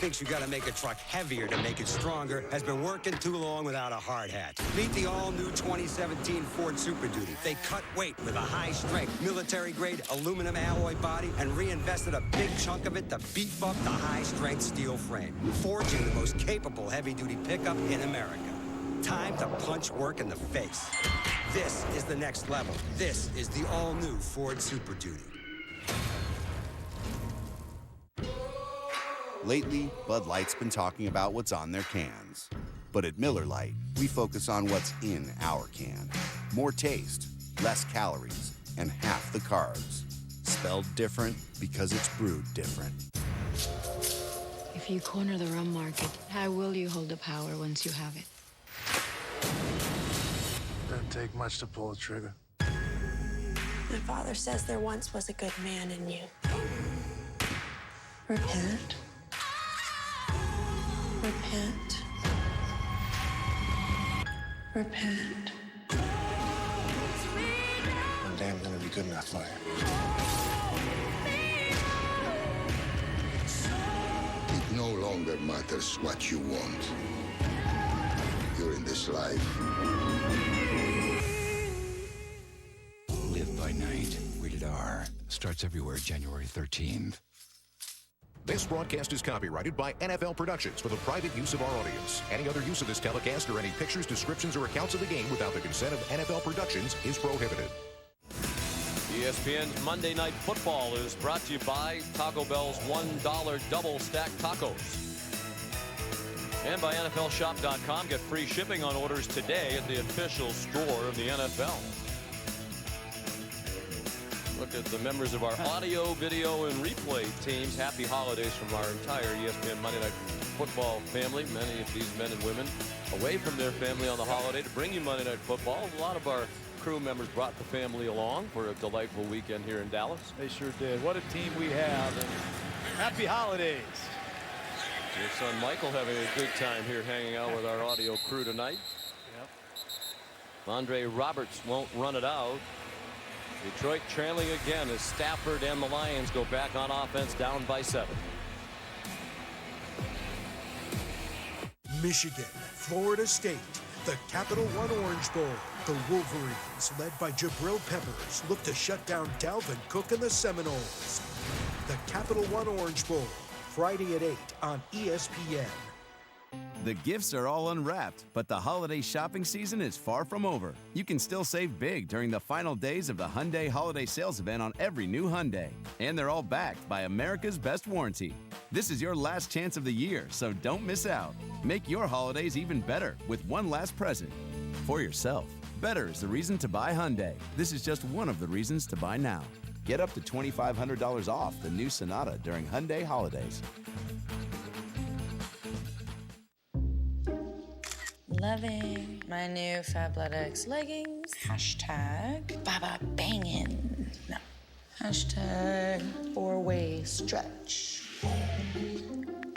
thinks you got to make a truck heavier to make it stronger has been working too long without a hard hat. Meet the all-new 2017 Ford Super Duty. They cut weight with a high-strength, military-grade aluminum alloy body and reinvested a big chunk of it to beef up the high-strength steel frame, forging the most capable heavy-duty pickup in America. Time to punch work in the face. This is the next level. This is the all-new Ford Super Duty. Lately, Bud Light's been talking about what's on their cans. But at Miller Lite, we focus on what's in our can. More taste, less calories, and half the carbs. Spelled different because it's brewed different. If you corner the rum market, how will you hold the power once you have it? Doesn't take much to pull the trigger. My father says there once was a good man in you. Repent. Repent. Repent. One day I'm gonna be good enough for you. It no longer matters what you want. You're in this life. Live by Night. Rated R. Starts everywhere January 13th. This broadcast is copyrighted by NFL Productions for the private use of our audience. Any other use of this telecast or any pictures, descriptions, or accounts of the game without the consent of NFL Productions is prohibited. ESPN's Monday Night Football is brought to you by Taco Bell's $1 double stack tacos. And by NFLshop.com. Get free shipping on orders today at the official store of the NFL. Look at the members of our audio, video, and replay teams. Happy holidays from our entire ESPN Monday Night Football family. Many of these men and women away from their family on the holiday to bring you Monday Night Football. A lot of our crew members brought the family along for a delightful weekend here in Dallas. They sure did. What a team we have. And happy holidays. Your son Michael having a good time here hanging out with our audio crew tonight. Yep. Andre Roberts won't run it out. Detroit trailing again as Stafford and the Lions go back on offense, down by 7. Michigan, Florida State, the Capital One Orange Bowl. The Wolverines, led by Jabril Peppers, look to shut down Dalvin Cook and the Seminoles. The Capital One Orange Bowl, Friday at 8 on ESPN. The gifts are all unwrapped, but the holiday shopping season is far from over. You can still save big during the final days of the Hyundai Holiday Sales Event on every new Hyundai. And they're all backed by America's Best Warranty. This is your last chance of the year, so don't miss out. Make your holidays even better with one last present for yourself. Better is the reason to buy Hyundai. This is just one of the reasons to buy now. Get up to $2,500 off the new Sonata during Hyundai holidays. Loving my new Fabletics leggings. Hashtag Baba bangin'. No. Hashtag 4-way stretch.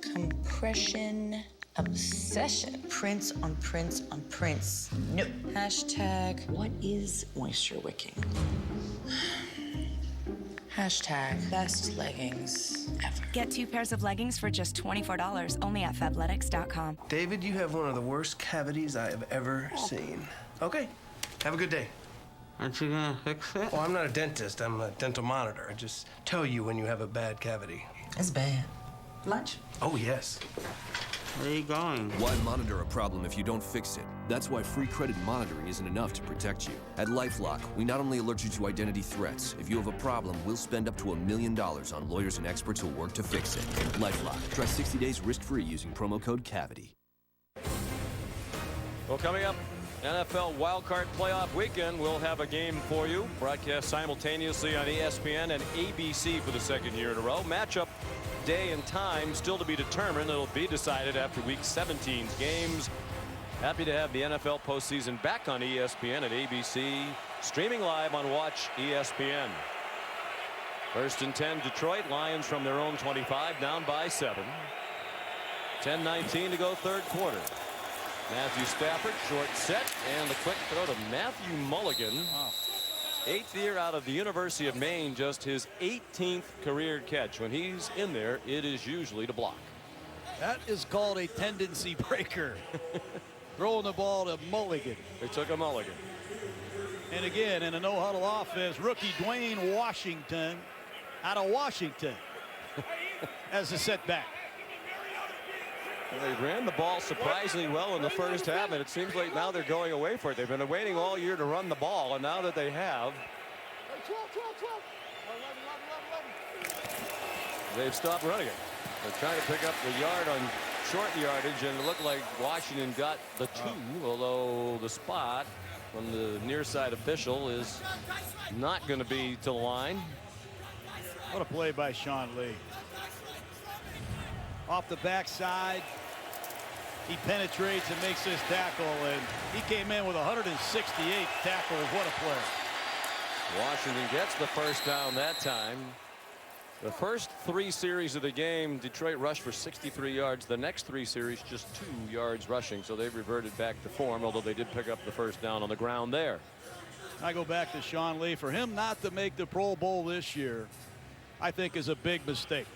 Compression obsession. Prints on prints on prints. No. Hashtag what is moisture wicking? Hashtag best leggings ever. Get 2 pairs of leggings for just $24 only at Fabletics.com. David, you have one of the worst cavities I have ever seen. Okay, have a good day. Aren't you gonna fix it? Well, I'm not a dentist. I'm a dental monitor. I just tell you when you have a bad cavity. It's bad. Lunch? Oh, yes. Where are you going? Why monitor a problem if you don't fix it? That's why free credit monitoring isn't enough to protect you. At LifeLock, we not only alert you to identity threats. If you have a problem, we'll spend up to $1 million on lawyers and experts who'll work to fix it. LifeLock. Try 60 days risk-free using promo code CAVITY. Well, coming up, NFL wildcard playoff weekend. We'll have a game for you. Broadcast simultaneously on ESPN and ABC for the second year in a row. Matchup day and time still to be determined. It'll be decided after week 17's games. Happy to have the NFL postseason back on ESPN and ABC, streaming live on Watch ESPN. First and 10, Detroit. Lions from their own 25, down by 7. 10:19 to go, third quarter. Matthew Stafford, short set, and the quick throw to Matthew Mulligan. 8th year out of the University of Maine, just his 18th career catch. When he's in there, it is usually to block. That is called a tendency breaker. Throwing the ball to Mulligan. They took a mulligan. And again, in a no-huddle offense, rookie Dwayne Washington out of Washington as a setback. They ran the ball surprisingly well in the first half, and it seems like now they're going away for it. They've been waiting all year to run the ball, and now that they have, they've stopped running it. They're trying to pick up the yard on short yardage, and it looked like Washington got the 2, although the spot from the near side official is not going to be to the line. What a play by Sean Lee. Off the backside, he penetrates and makes this tackle, and he came in with 168 tackles. What a play. Washington gets the first down that time. The first 3 series of the game, Detroit rushed for 63 yards. The next 3 series, just 2 yards rushing. So they've reverted back to form, although they did pick up the first down on the ground there. I go back to Sean Lee. For him not to make the Pro Bowl this year, I think is a big mistake.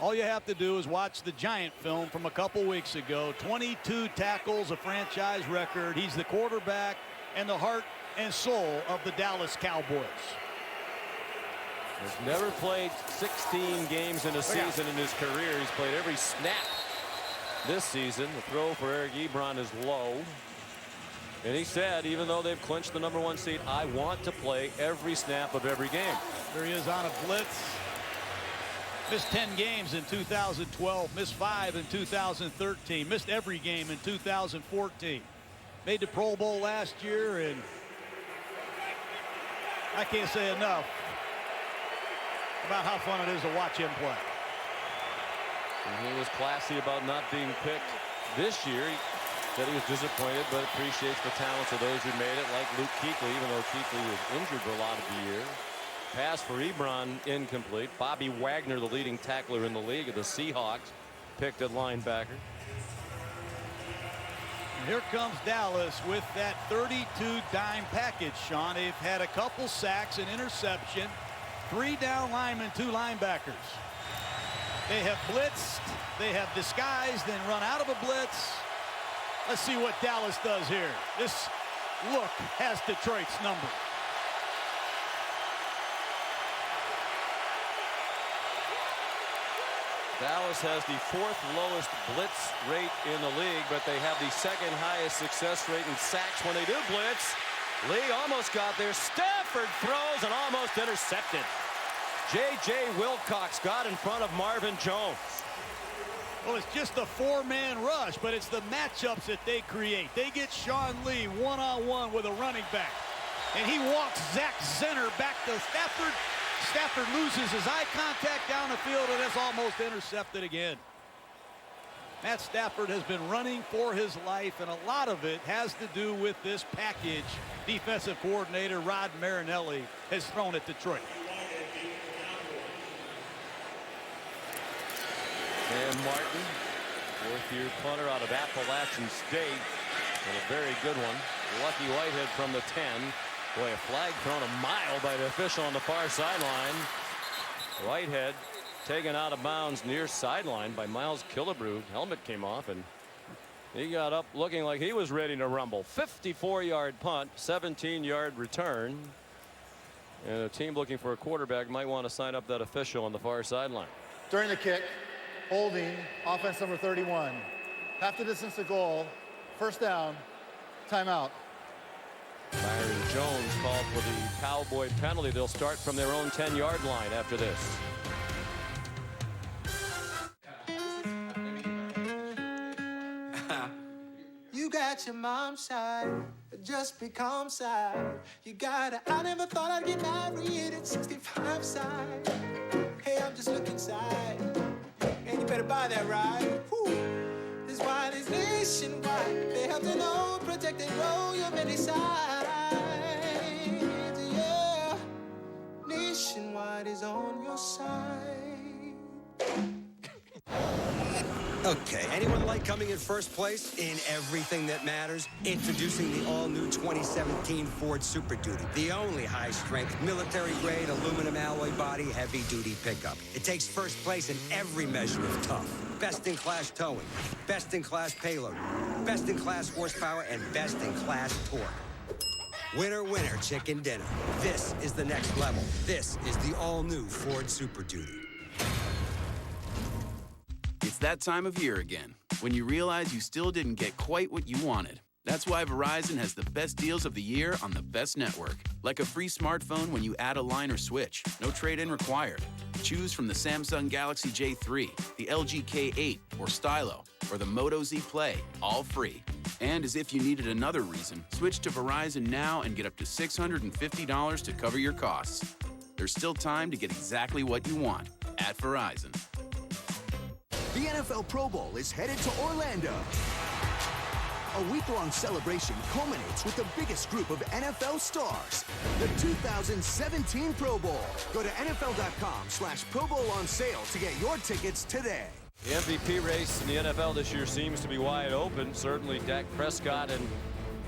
All you have to do is watch the Giant film from a couple weeks ago. 22 tackles, a franchise record. He's the quarterback and the heart and soul of the Dallas Cowboys. He's never played 16 games in a season in his career. He's played every snap this season. The throw for Eric Ebron is low. And he said, even though they've clinched the #1 seed, I want to play every snap of every game. There he is on a blitz. Missed 10 games in 2012. Missed 5 in 2013. Missed every game in 2014. Made the Pro Bowl last year, and I can't say enough about how fun it is to watch him play. And he was classy about not being picked this year. He said he was disappointed, but appreciates the talents of those who made it, like Luke Kuechly, even though Kuechly was injured for a lot of the year. Pass for Ebron incomplete. Bobby Wagner, the leading tackler in the league of the Seahawks, picked at linebacker. And here comes Dallas with that 32 dime package, Sean. They've had a couple sacks, an interception, 3 down linemen, 2 linebackers. They have blitzed, they have disguised, then run out of a blitz. Let's see what Dallas does here. This look has Detroit's number. Dallas has the 4th lowest blitz rate in the league, but they have the 2nd highest success rate in sacks when they do blitz. Lee almost got there. Stafford throws and almost intercepted. J.J. Wilcox got in front of Marvin Jones. Well, it's just a 4-man rush, but it's the matchups that they create. They get Sean Lee one-on-one with a running back, and he walks Zach Zenner back to Stafford. Stafford loses his eye contact down the field, and is almost intercepted again. Matt Stafford has been running for his life, and a lot of it has to do with this package defensive coordinator Rod Marinelli has thrown at Detroit. And Martin, 4th-year punter out of Appalachian State, and a very good one. Lucky Whitehead from the 10. Boy, a flag thrown a mile by the official on the far sideline. Whitehead taken out of bounds near sideline by Miles Killebrew. Helmet came off, and he got up looking like he was ready to rumble. 54-yard punt, 17-yard return. And a team looking for a quarterback might want to sign up that official on the far sideline. During the kick, holding, offense number 31. Half the distance to goal, first down, timeout. Byron Jones called for the Cowboy penalty. They'll start from their own 10-yard line after this. You got your mom's side, just become side. You got it. I never thought I'd get married at 65 side. Hey, I'm just looking side. And you better buy that ride. Whew. This wine is nationwide. They have to know, protect and grow your many sides. Yeah, nationwide is on your side. Okay, anyone like coming in first place in everything that matters? Introducing the all-new 2017 Ford Super Duty, the only high-strength, military-grade, aluminum alloy body, heavy-duty pickup. It takes first place in every measure of tough. Best-in-class towing, best-in-class payload, best-in-class horsepower, and best-in-class torque. Winner, winner, chicken dinner. This is the next level. This is the all-new Ford Super Duty. It's that time of year again, when you realize you still didn't get quite what you wanted. That's why Verizon has the best deals of the year on the best network. Like a free smartphone when you add a line or switch. No trade-in required. Choose from the Samsung Galaxy J3, the LG K8 or Stylo, or the Moto Z Play, all free. And as if you needed another reason, switch to Verizon now and get up to $650 to cover your costs. There's still time to get exactly what you want at Verizon. The NFL Pro Bowl is headed to Orlando. A week-long celebration culminates with the biggest group of NFL stars, the 2017 Pro Bowl. Go to NFL.com/Pro Bowl on sale to get your tickets today. The MVP race in the NFL this year seems to be wide open. Certainly Dak Prescott and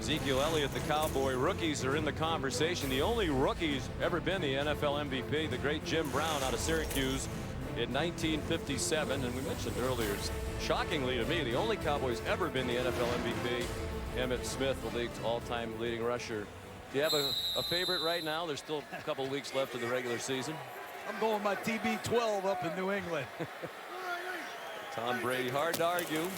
Ezekiel Elliott, the Cowboy rookies, are in the conversation. The only rookies ever been the NFL MVP, the great Jim Brown out of Syracuse in 1957. And we mentioned earlier, shockingly to me, the only Cowboys ever been the NFL MVP, Emmitt Smith, the league's all-time leading rusher. Do you have a favorite right now? There's still a couple of weeks left of the regular season. I'm going my TB12 up in New England. Tom Brady, hard to argue.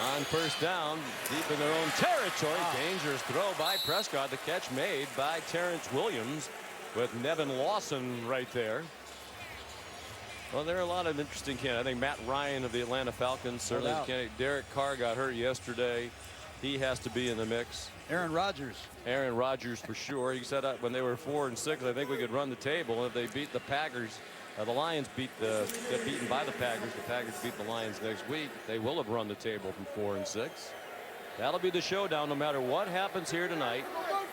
On first down, deep in their own territory. Dangerous throw by Prescott. The catch made by Terrence Williams with Nevin Lawson right there. Well, there are a lot of interesting candidates. I think Matt Ryan of the Atlanta Falcons, certainly the candidate. Derek Carr got hurt yesterday. He has to be in the mix. Aaron Rodgers. Aaron Rodgers for sure. He said when they were 4-6, I think we could run the table. If they beat the Packers, the Lions get beaten by the Packers beat the Lions next week, they will have run the table from 4-6. That'll be the showdown no matter what happens here tonight.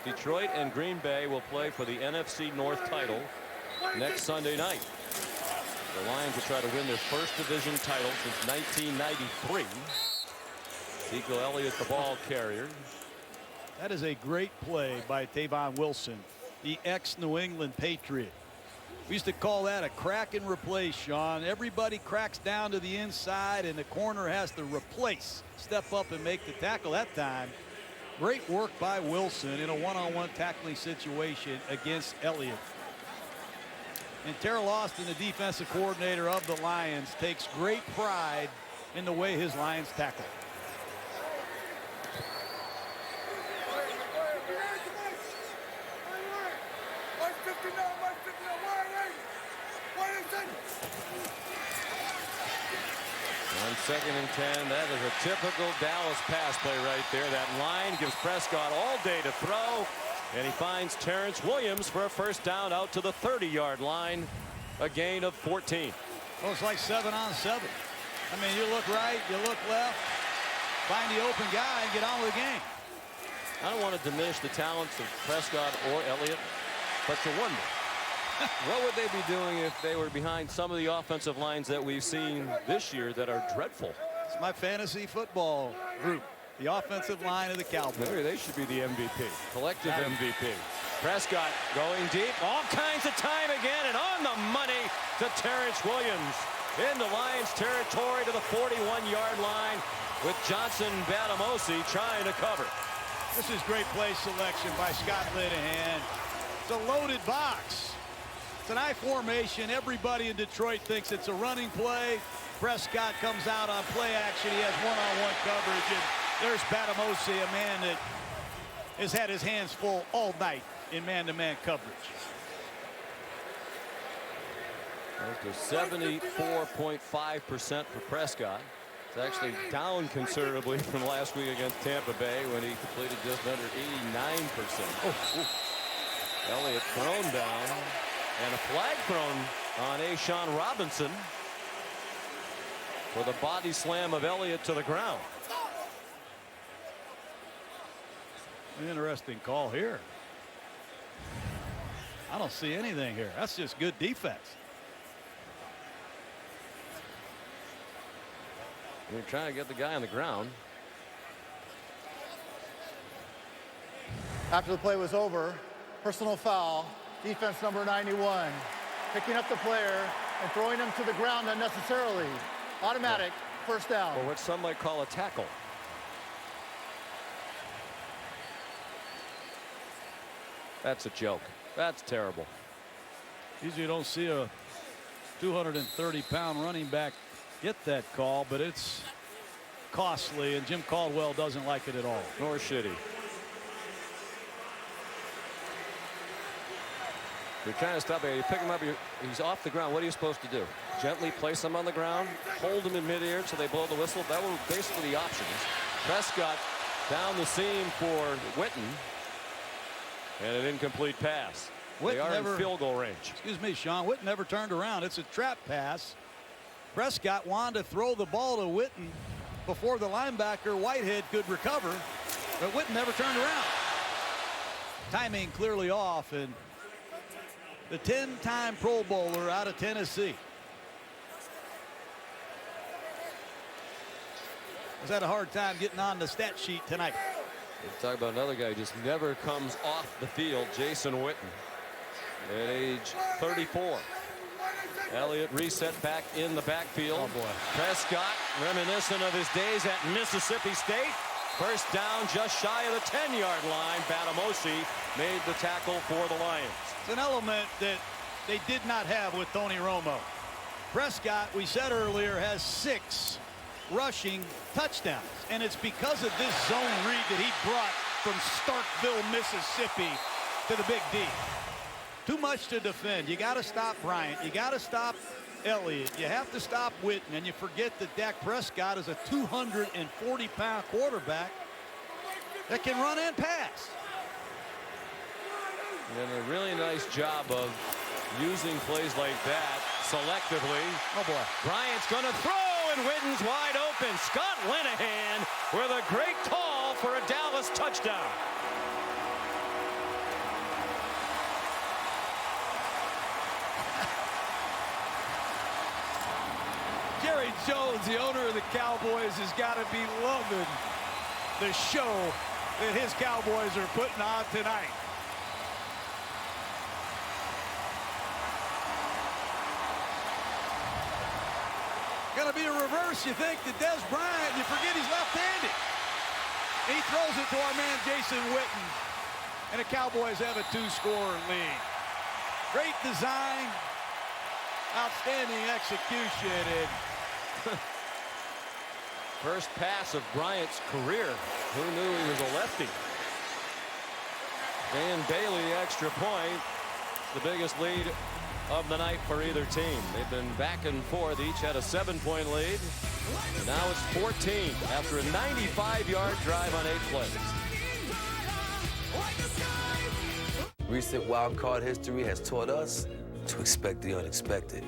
Detroit and Green Bay will play for the NFC North title next Sunday night. The Lions will try to win their first division title since 1993. Ezekiel Elliott, the ball carrier. That is a great play by Tavon Wilson, the ex-New England Patriot. We used to call that a crack and replace, Sean. Everybody cracks down to the inside, and the corner has to replace, step up and make the tackle that time. Great work by Wilson in a one-on-one tackling situation against Elliott. And Terrell Austin, the defensive coordinator of the Lions, takes great pride in the way his Lions tackle. On 2nd and 10, that is a typical Dallas pass play right there. That line gives Prescott all day to throw, and he finds Terrence Williams for a first down out to the 30-yard line, a gain of 14. Well, it's like 7-on-7. I mean, you look right, you look left, find the open guy, and get on with the game. I don't want to diminish the talents of Prescott or Elliott, but you wonder, what would they be doing if they were behind some of the offensive lines that we've seen this year that are dreadful? It's my fantasy football group, the offensive line of the Cowboys. Maybe they should be the MVP, collective MVP. Prescott going deep, all kinds of time again, and on the money to Terrence Williams. Into Lions territory to the 41-yard line with Johnson Batamosi trying to cover. This is great play selection by Scott Linehan. It's a loaded box. It's an I formation. Everybody in Detroit thinks it's a running play. Prescott comes out on play action. He has one-on-one coverage. And there's Batamosi, a man that has had his hands full all night in man-to-man coverage. That's to 74.5% for Prescott. It's actually down considerably from last week against Tampa Bay when he completed just under 89%. Elliott thrown down. And a flag thrown on Ashawn Robinson for the body slam of Elliott to the ground. An interesting call here. I don't see anything here. That's just good defense. They're trying to get the guy on the ground. After the play was over, personal foul, defense number 91, picking up the player and throwing him to the ground unnecessarily. Automatic, first down. Or what some might call a tackle. That's a joke. That's terrible. Usually you don't see a 230-pound running back get that call, but it's costly, and Jim Caldwell doesn't like it at all. Nor should he. You're trying to stop it. You pick him up. He's off the ground. What are you supposed to do? Gently place him on the ground, hold him in midair until they blow the whistle. That were basically the options. Prescott down the seam for Witten. And an incomplete pass. They are in field goal range. Excuse me, Sean. Witten never turned around. It's a trap pass. Prescott wanted to throw the ball to Witten before the linebacker Whitehead could recover, but Witten never turned around. Timing clearly off, and the 10-time Pro Bowler out of Tennessee has had a hard time getting on the stat sheet tonight. We'll talk about another guy who just never comes off the field, Jason Witten, at age 34. Elliott reset back in the backfield. Oh boy. Prescott reminiscent of his days at Mississippi State. First down just shy of the 10-yard line. Batamosi made the tackle for the Lions. It's an element that they did not have with Tony Romo. Prescott, we said earlier, has 6 rushing touchdowns, and it's because of this zone read that he brought from Starkville, Mississippi to the Big D. Too much to defend. You got to stop Bryant. You got to stop Elliott. You have to stop Witten, and you forget that Dak Prescott is a 240-pound quarterback that can run and pass. And a really nice job of using plays like that selectively. Oh boy. Bryant's going to throw, and Witten's wide open. Scott Linehan with a great call for a Dallas touchdown. Jerry Jones, the owner of the Cowboys, has got to be loving the show that his Cowboys are putting on tonight. Going to be a reverse, you think, to Dez Bryant. You forget he's left-handed. He throws it to our man Jason Witten, and the Cowboys have a 2-score lead. Great design, outstanding execution, and first pass of Bryant's career. Who knew he was a lefty? Dan Bailey, extra point. The biggest lead of the night for either team. They've been back and forth. Each had a 7-point lead. And now it's 14 after a 95-yard drive on 8 plays. Recent wild card history has taught us to expect the unexpected.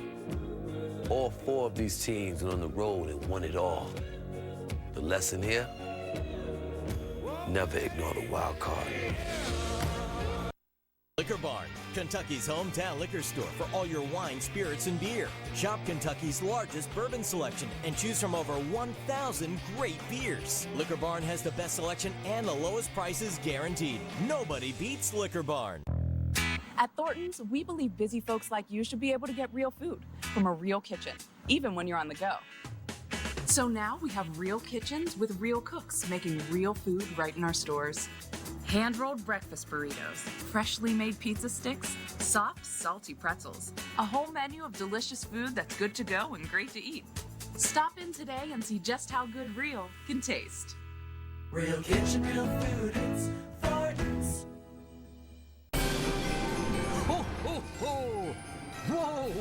All 4 of these teams went on the road and won it all. The lesson here, never ignore the wild card. Liquor Barn, Kentucky's hometown liquor store for all your wine, spirits, and beer. Shop Kentucky's largest bourbon selection and choose from over 1,000 great beers. Liquor Barn has the best selection and the lowest prices guaranteed. Nobody beats Liquor Barn. At Thornton's, we believe busy folks like you should be able to get real food from a real kitchen, even when you're on the go. So now we have real kitchens with real cooks making real food right in our stores. Hand-rolled breakfast burritos, freshly made pizza sticks, soft, salty pretzels, a whole menu of delicious food that's good to go and great to eat. Stop in today and see just how good real can taste. Real kitchen, real food, it's Thornton's. Ho, ho, ho! Whoa!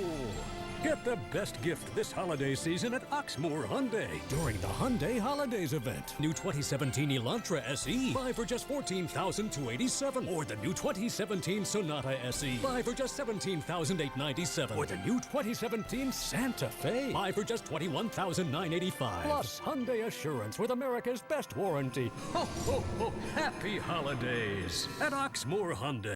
Get the best gift this holiday season at Oxmoor Hyundai during the Hyundai Holidays event. New 2017 Elantra SE, buy for just $14,287. Or the new 2017 Sonata SE, buy for just $17,897. Or the new 2017 Santa Fe, buy for just $21,985. Plus Hyundai Assurance with America's best warranty. Ho, ho, ho! Happy holidays at Oxmoor Hyundai.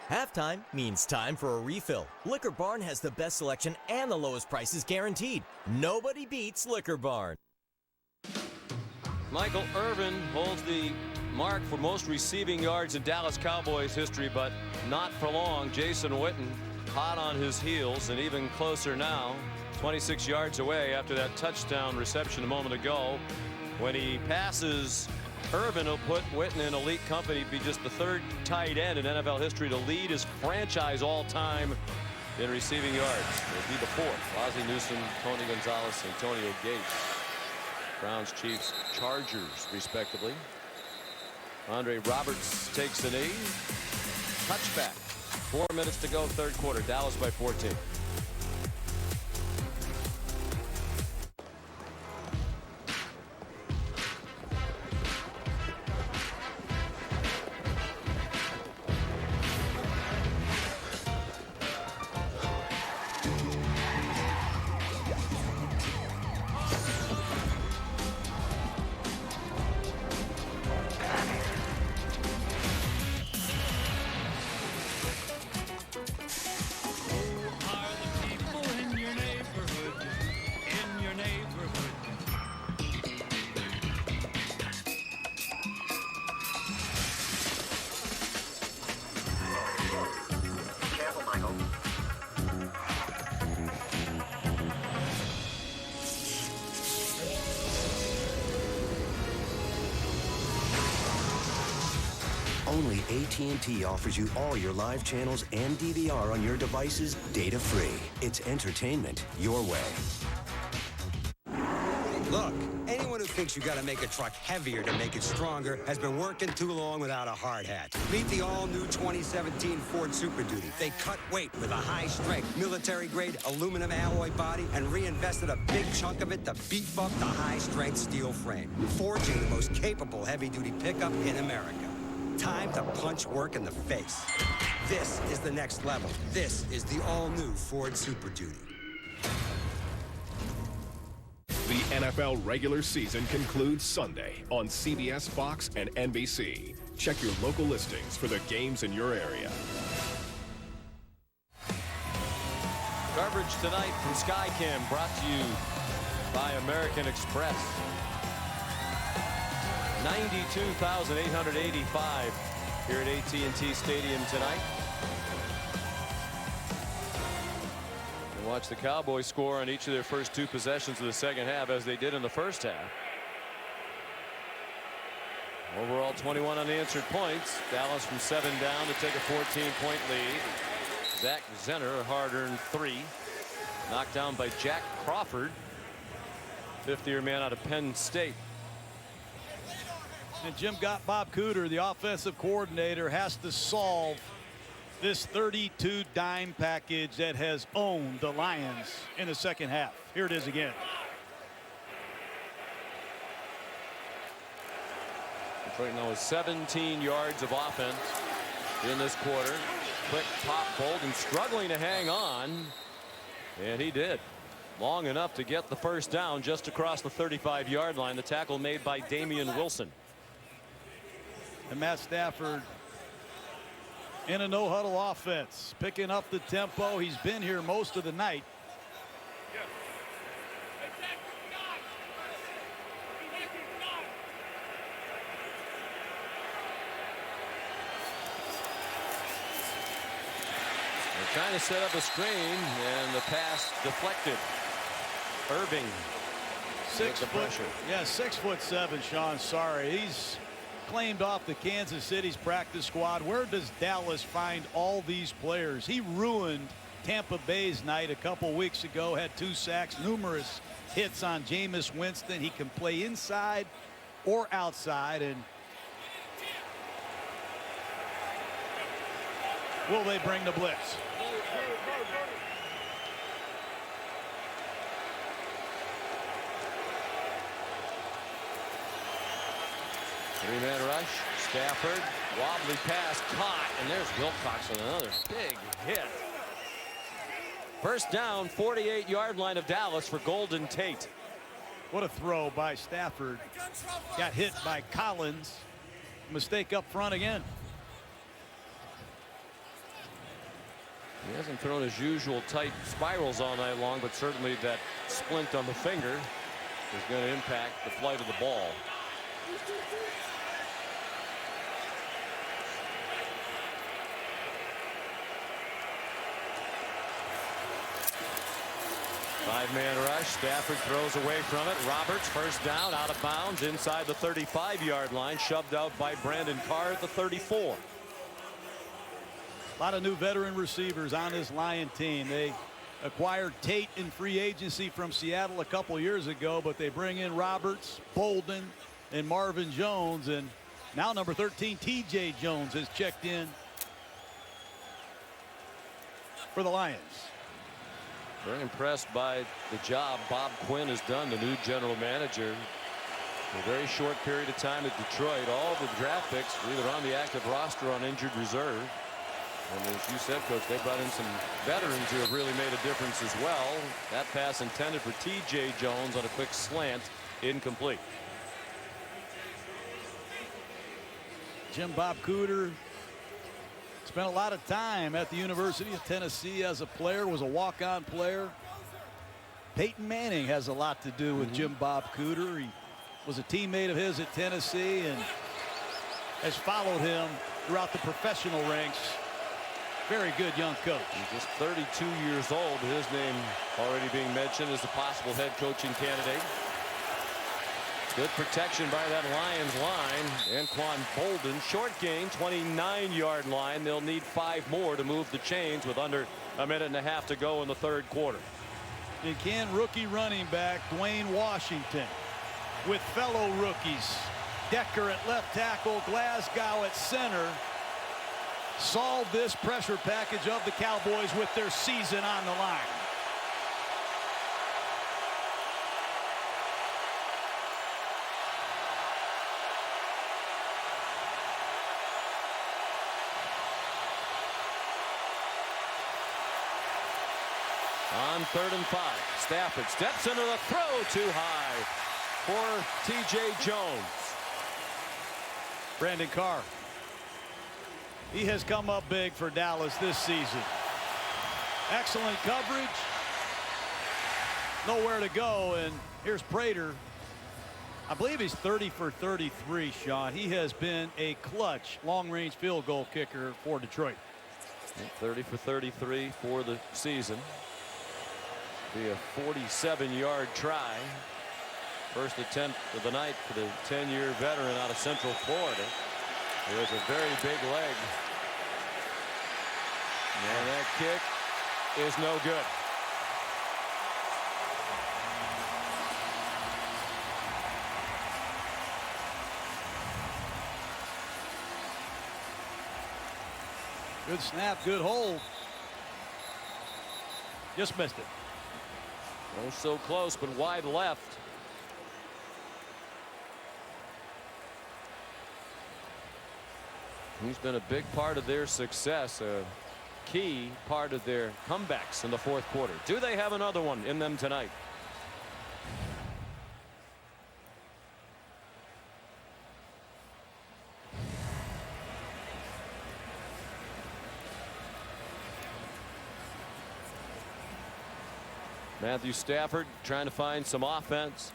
Halftime means time for a refill. Liquor Barn has the best selection and the lowest prices guaranteed. Nobody beats Liquor Barn. Michael Irvin holds the mark for most receiving yards in Dallas Cowboys history, but not for long. Jason Witten hot on his heels, and even closer now, 26 yards away after that touchdown reception a moment ago. When he passes Irvin, will put Witten in elite company, be just the third tight end in NFL history to lead his franchise all-time in receiving yards. It'll be the fourth. Ozzie Newsome, Tony Gonzalez, Antonio Gates. Browns, Chiefs, Chargers, respectively. Andre Roberts takes the knee. Touchback. 4 minutes to go, third quarter. Dallas by 14. Only AT&T offers you all your live channels and DVR on your devices data-free. It's entertainment your way. Look, anyone who thinks you got to make a truck heavier to make it stronger has been working too long without a hard hat. Meet the all-new 2017 Ford Super Duty. They cut weight with a high-strength, military-grade aluminum alloy body and reinvested a big chunk of it to beef up the high-strength steel frame, forging the most capable heavy-duty pickup in America. Time to punch work in the face. This is the next level. This is the all-new Ford Super Duty. The NFL regular season concludes Sunday on CBS, Fox, and NBC. Check your local listings for the games in your area. Coverage tonight from Skycam brought to you by American Express. 92,885 here at AT&T Stadium tonight. And watch the Cowboys score on each of their first two possessions of the second half, as they did in the first half. Overall 21 unanswered points. Dallas from 7 down to take a 14-point lead. Zach Zenner, a hard-earned 3. Knocked down by Jack Crawford, fifth-year man out of Penn State. And Jim Bob Cooter, the offensive coordinator, has to solve this 32 dime package that has owned the Lions in the second half. Here it is again. Detroit now has 17 yards of offense in this quarter. Quick top, Bolden struggling to hang on, and he did. Long enough to get the first down just across the 35-yard line. The tackle made by Damian Wilson. And Matt Stafford in a no-huddle offense, picking up the tempo. He's been here most of the night. They're trying to set up a screen, and the pass deflected. Irving. 6 foot. Yeah, 6'7", Sean. Sorry. He's claimed off the Kansas City's practice squad. Where does Dallas find all these players? He ruined Tampa Bay's night a couple weeks ago, had 2 sacks, numerous hits on Jameis Winston. He can play inside or outside. And will they bring the blitz? Three-man rush. Stafford. Wobbly pass caught. And there's Wilcox with another big hit. First down, 48-yard line of Dallas for Golden Tate. What a throw by Stafford. Got hit by Collins. Mistake up front again. He hasn't thrown his usual tight spirals all night long, but certainly that splint on the finger is going to impact the flight of the ball. Five-man rush. Stafford throws away from it. Roberts first down, out of bounds inside the 35-yard line, shoved out by Brandon Carr at the 34. A lot of new veteran receivers on this Lion team. They acquired Tate in free agency from Seattle a couple years ago, but they bring in Roberts, Bolden, and Marvin Jones, and now number 13 TJ Jones has checked in for the Lions. Very impressed by the job Bob Quinn has done, the new general manager. In a very short period of time at Detroit, all the draft picks were either on the active roster or on injured reserve. And as you said, Coach, they brought in some veterans who have really made a difference as well. That pass intended for TJ Jones on a quick slant, incomplete. Jim Bob Cooter spent a lot of time at the University of Tennessee as a player, was a walk-on player. Peyton Manning has a lot to do with Jim Bob Cooter. He was a teammate of his at Tennessee and has followed him throughout the professional ranks. Very good young coach. He's just 32 years old. His name already being mentioned as a possible head coaching candidate. Good protection by that Lions line. Anquan Bolden, short gain, 29-yard line. They'll need 5 more to move the chains with under a minute and a half to go in the third quarter. And can rookie running back Dwayne Washington with fellow rookies Decker at left tackle, Glasgow at center, solve this pressure package of the Cowboys with their season on the line. On 3rd and 5, Stafford steps into the throw too high for TJ Jones. Brandon Carr. He has come up big for Dallas this season. Excellent coverage. Nowhere to go, and here's Prater. I believe he's 30 for 33, Sean. He has been a clutch long-range field goal kicker for Detroit. 30 for 33 for the season. Be a 47-yard try. First attempt of the night for the 10-year veteran out of Central Florida. It was a very big leg. And that kick is no good. Good snap, good hold. Just missed it. Oh, so close, but wide left. He's been a big part of their success, a key part of their comebacks in the fourth quarter. Do they have another one in them tonight? Matthew Stafford trying to find some offense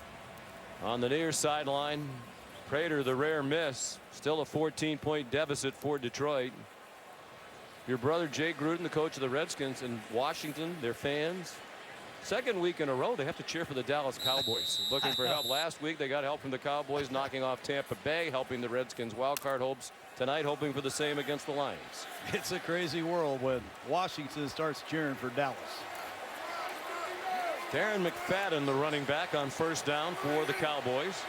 on the near sideline. Prater, the rare miss. Still a 14-point deficit for Detroit. Your brother Jay Gruden, the coach of the Redskins in Washington, their fans, second week in a row they have to cheer for the Dallas Cowboys. Looking for help last week. They got help from the Cowboys knocking off Tampa Bay, helping the Redskins wildcard hopes tonight, hoping for the same against the Lions. It's a crazy world when Washington starts cheering for Dallas. Darren McFadden, the running back, on first down for the Cowboys.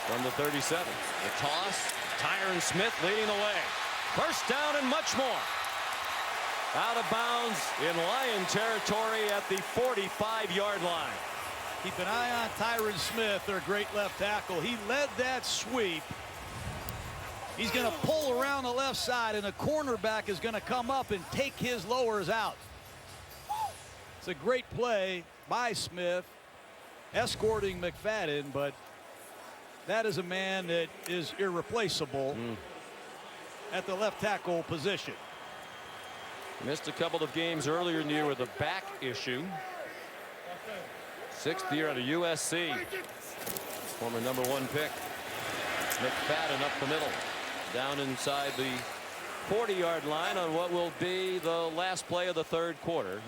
From the 37. The toss. Tyron Smith leading the way. First down and much more. Out of bounds in Lion territory at the 45-yard line. Keep an eye on Tyron Smith, their great left tackle. He led that sweep. He's going to pull around the left side, and the cornerback is going to come up and take his lowers out. It's a great play by Smith, escorting McFadden, but that is a man that is irreplaceable at the left tackle position. Missed a couple of games earlier in the year with a back issue. 6th year out of USC. Former #1 pick. McFadden up the middle. Down inside the 40-yard line on what will be the last play of the 3rd quarter.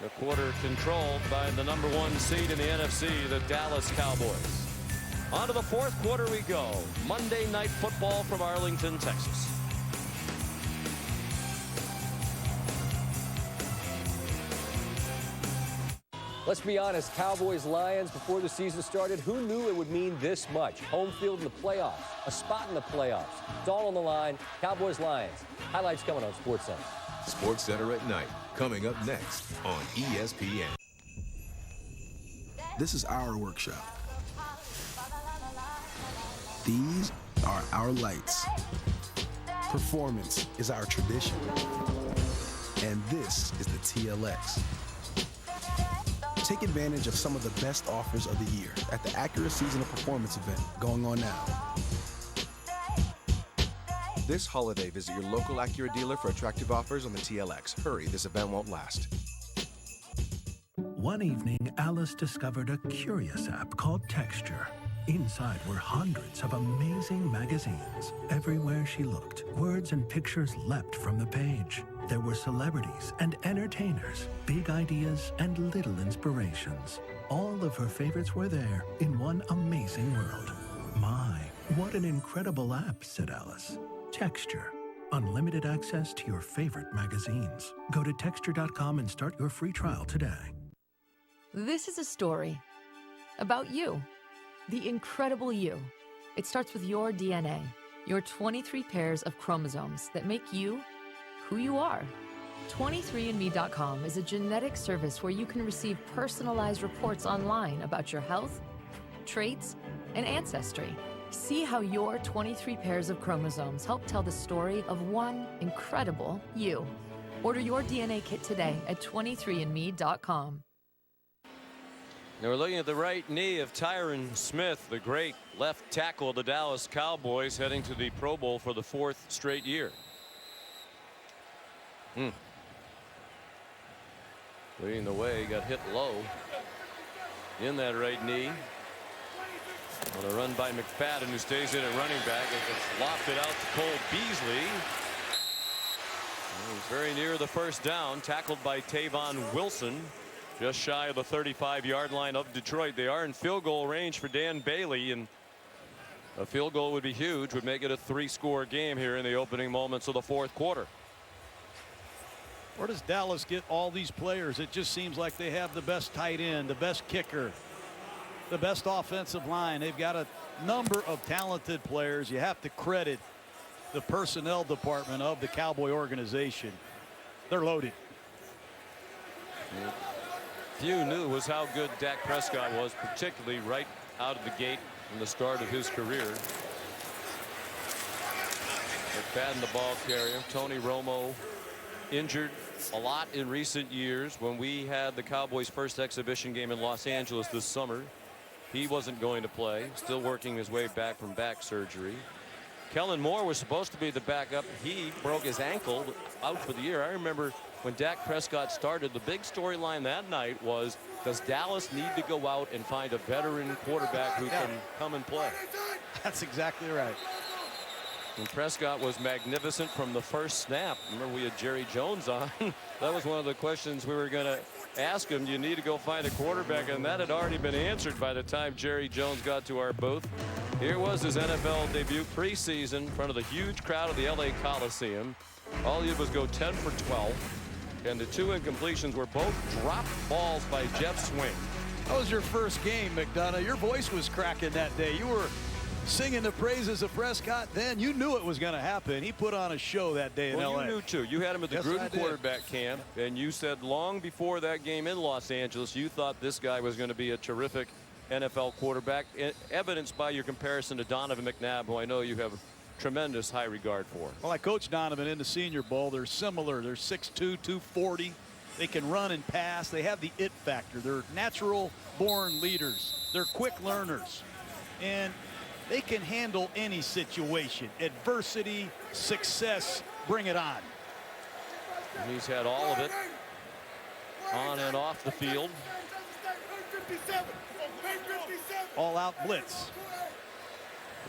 The quarter controlled by the #1 seed in the NFC, the Dallas Cowboys. On to the 4th quarter we go. Monday Night Football from Arlington, Texas. Let's be honest, Cowboys-Lions, before the season started, who knew it would mean this much? Home field in the playoffs, a spot in the playoffs. It's all on the line. Cowboys-Lions. Highlights coming on SportsCenter. SportsCenter at night, coming up next on ESPN. This is our workshop. These are our lights. Performance is our tradition. And this is the TLX. Take advantage of some of the best offers of the year at the Acura Seasonal Performance event going on now. This holiday, visit your local Acura dealer for attractive offers on the TLX. Hurry, this event won't last. One evening, Alice discovered a curious app called Texture. Inside were hundreds of amazing magazines. Everywhere she looked, words and pictures leapt from the page. There were celebrities and entertainers, big ideas and little inspirations. All of her favorites were there in one amazing world. My, what an incredible app, said Alice. Texture. Unlimited access to your favorite magazines. Go to texture.com and start your free trial today. This is a story about you, the incredible you. It starts with your DNA, your 23 pairs of chromosomes that make you who you are. 23andme.com is a genetic service where you can receive personalized reports online about your health, traits, and ancestry. See how your 23 pairs of chromosomes help tell the story of one incredible you. Order your DNA kit today at 23andme.com. Now we're looking at the right knee of Tyron Smith, the great left tackle of the Dallas Cowboys, heading to the Pro Bowl for the 4th straight year. Leading the way, got hit low in that right knee. On a run by McFadden, who stays in at running back. It gets lofted out to Cole Beasley. He's very near the first down, tackled by Tavon Wilson. Just shy of the 35-yard line of Detroit. They are in field goal range for Dan Bailey, and a field goal would be huge, would make it a 3-score game here in the opening moments of the 4th quarter. Where does Dallas get all these players? It just seems like they have the best tight end, the best kicker, the best offensive line. They've got a number of talented players. You have to credit the personnel department of the Cowboy organization. They're loaded. Few knew was how good Dak Prescott was, particularly right out of the gate in the start of his career. McFadden, the ball carrier. Tony Romo injured a lot in recent years. When we had the Cowboys' first exhibition game in Los Angeles this summer, he wasn't going to play, still working his way back from back surgery. Kellen Moore was supposed to be the backup. He broke his ankle, out for the year. I remember when Dak Prescott started, the big storyline that night was, does Dallas need to go out and find a veteran quarterback who can come and play? That's exactly right. And Prescott was magnificent from the first snap. Remember, we had Jerry Jones on. That was one of the questions we were going to ask him. Do you need to go find a quarterback? And that had already been answered by the time Jerry Jones got to our booth. Here was his NFL debut preseason in front of the huge crowd of the LA Coliseum. All he did was go 10 for 12. And the 2 incompletions were both drop balls by Jeff Swing. That was your first game, McDonough. Your voice was cracking that day. You were singing the praises of Prescott then. You knew it was going to happen. He put on a show that day in LA. You knew too. You had him at the Gruden quarterback camp, and you said long before that game in Los Angeles you thought this guy was going to be a terrific NFL quarterback, evidenced by your comparison to Donovan McNabb, who I know you have tremendous high regard for. Well, I coached Donovan in the Senior Bowl. They're similar. They're 6'2", 240. They can run and pass. They have the it factor. They're natural born leaders. They're quick learners. And they can handle any situation. Adversity, success, bring it on. And he's had all of it on and off the field. All out blitz.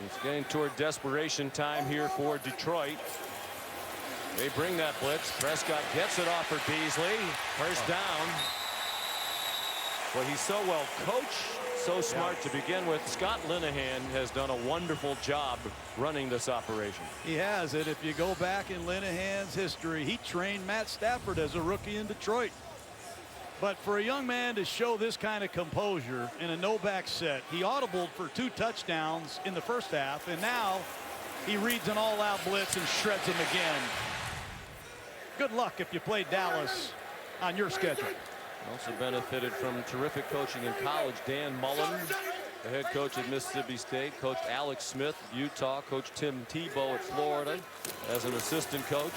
It's getting toward desperation time here for Detroit. They bring that blitz. Prescott gets it off for Beasley. First down. Well, he's so well coached, so smart to begin with. Scott Linehan has done a wonderful job running this operation. He has it. If you go back in Linehan's history, he trained Matt Stafford as a rookie in Detroit. But for a young man to show this kind of composure in a no-back set, he audibled for 2 touchdowns in the first half, and now he reads an all-out blitz and shreds him again. Good luck if you play Dallas on your schedule. Also benefited from terrific coaching in college. Dan Mullen, the head coach at Mississippi State, coached Alex Smith at Utah, coached Tim Tebow at Florida as an assistant coach.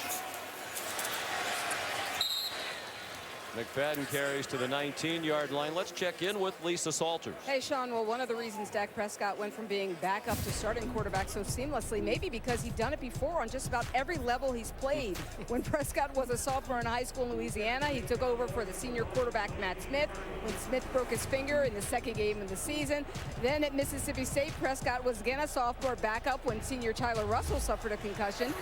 McFadden carries to the 19-yard line. Let's check in with Lisa Salters. Hey, Sean. Well, one of the reasons Dak Prescott went from being backup to starting quarterback so seamlessly, maybe because he'd done it before on just about every level he's played. When Prescott was a sophomore in high school in Louisiana, he took over for the senior quarterback Matt Smith when Smith broke his finger in the second game of the season. Then at Mississippi State, Prescott was again a sophomore backup when senior Tyler Russell suffered a concussion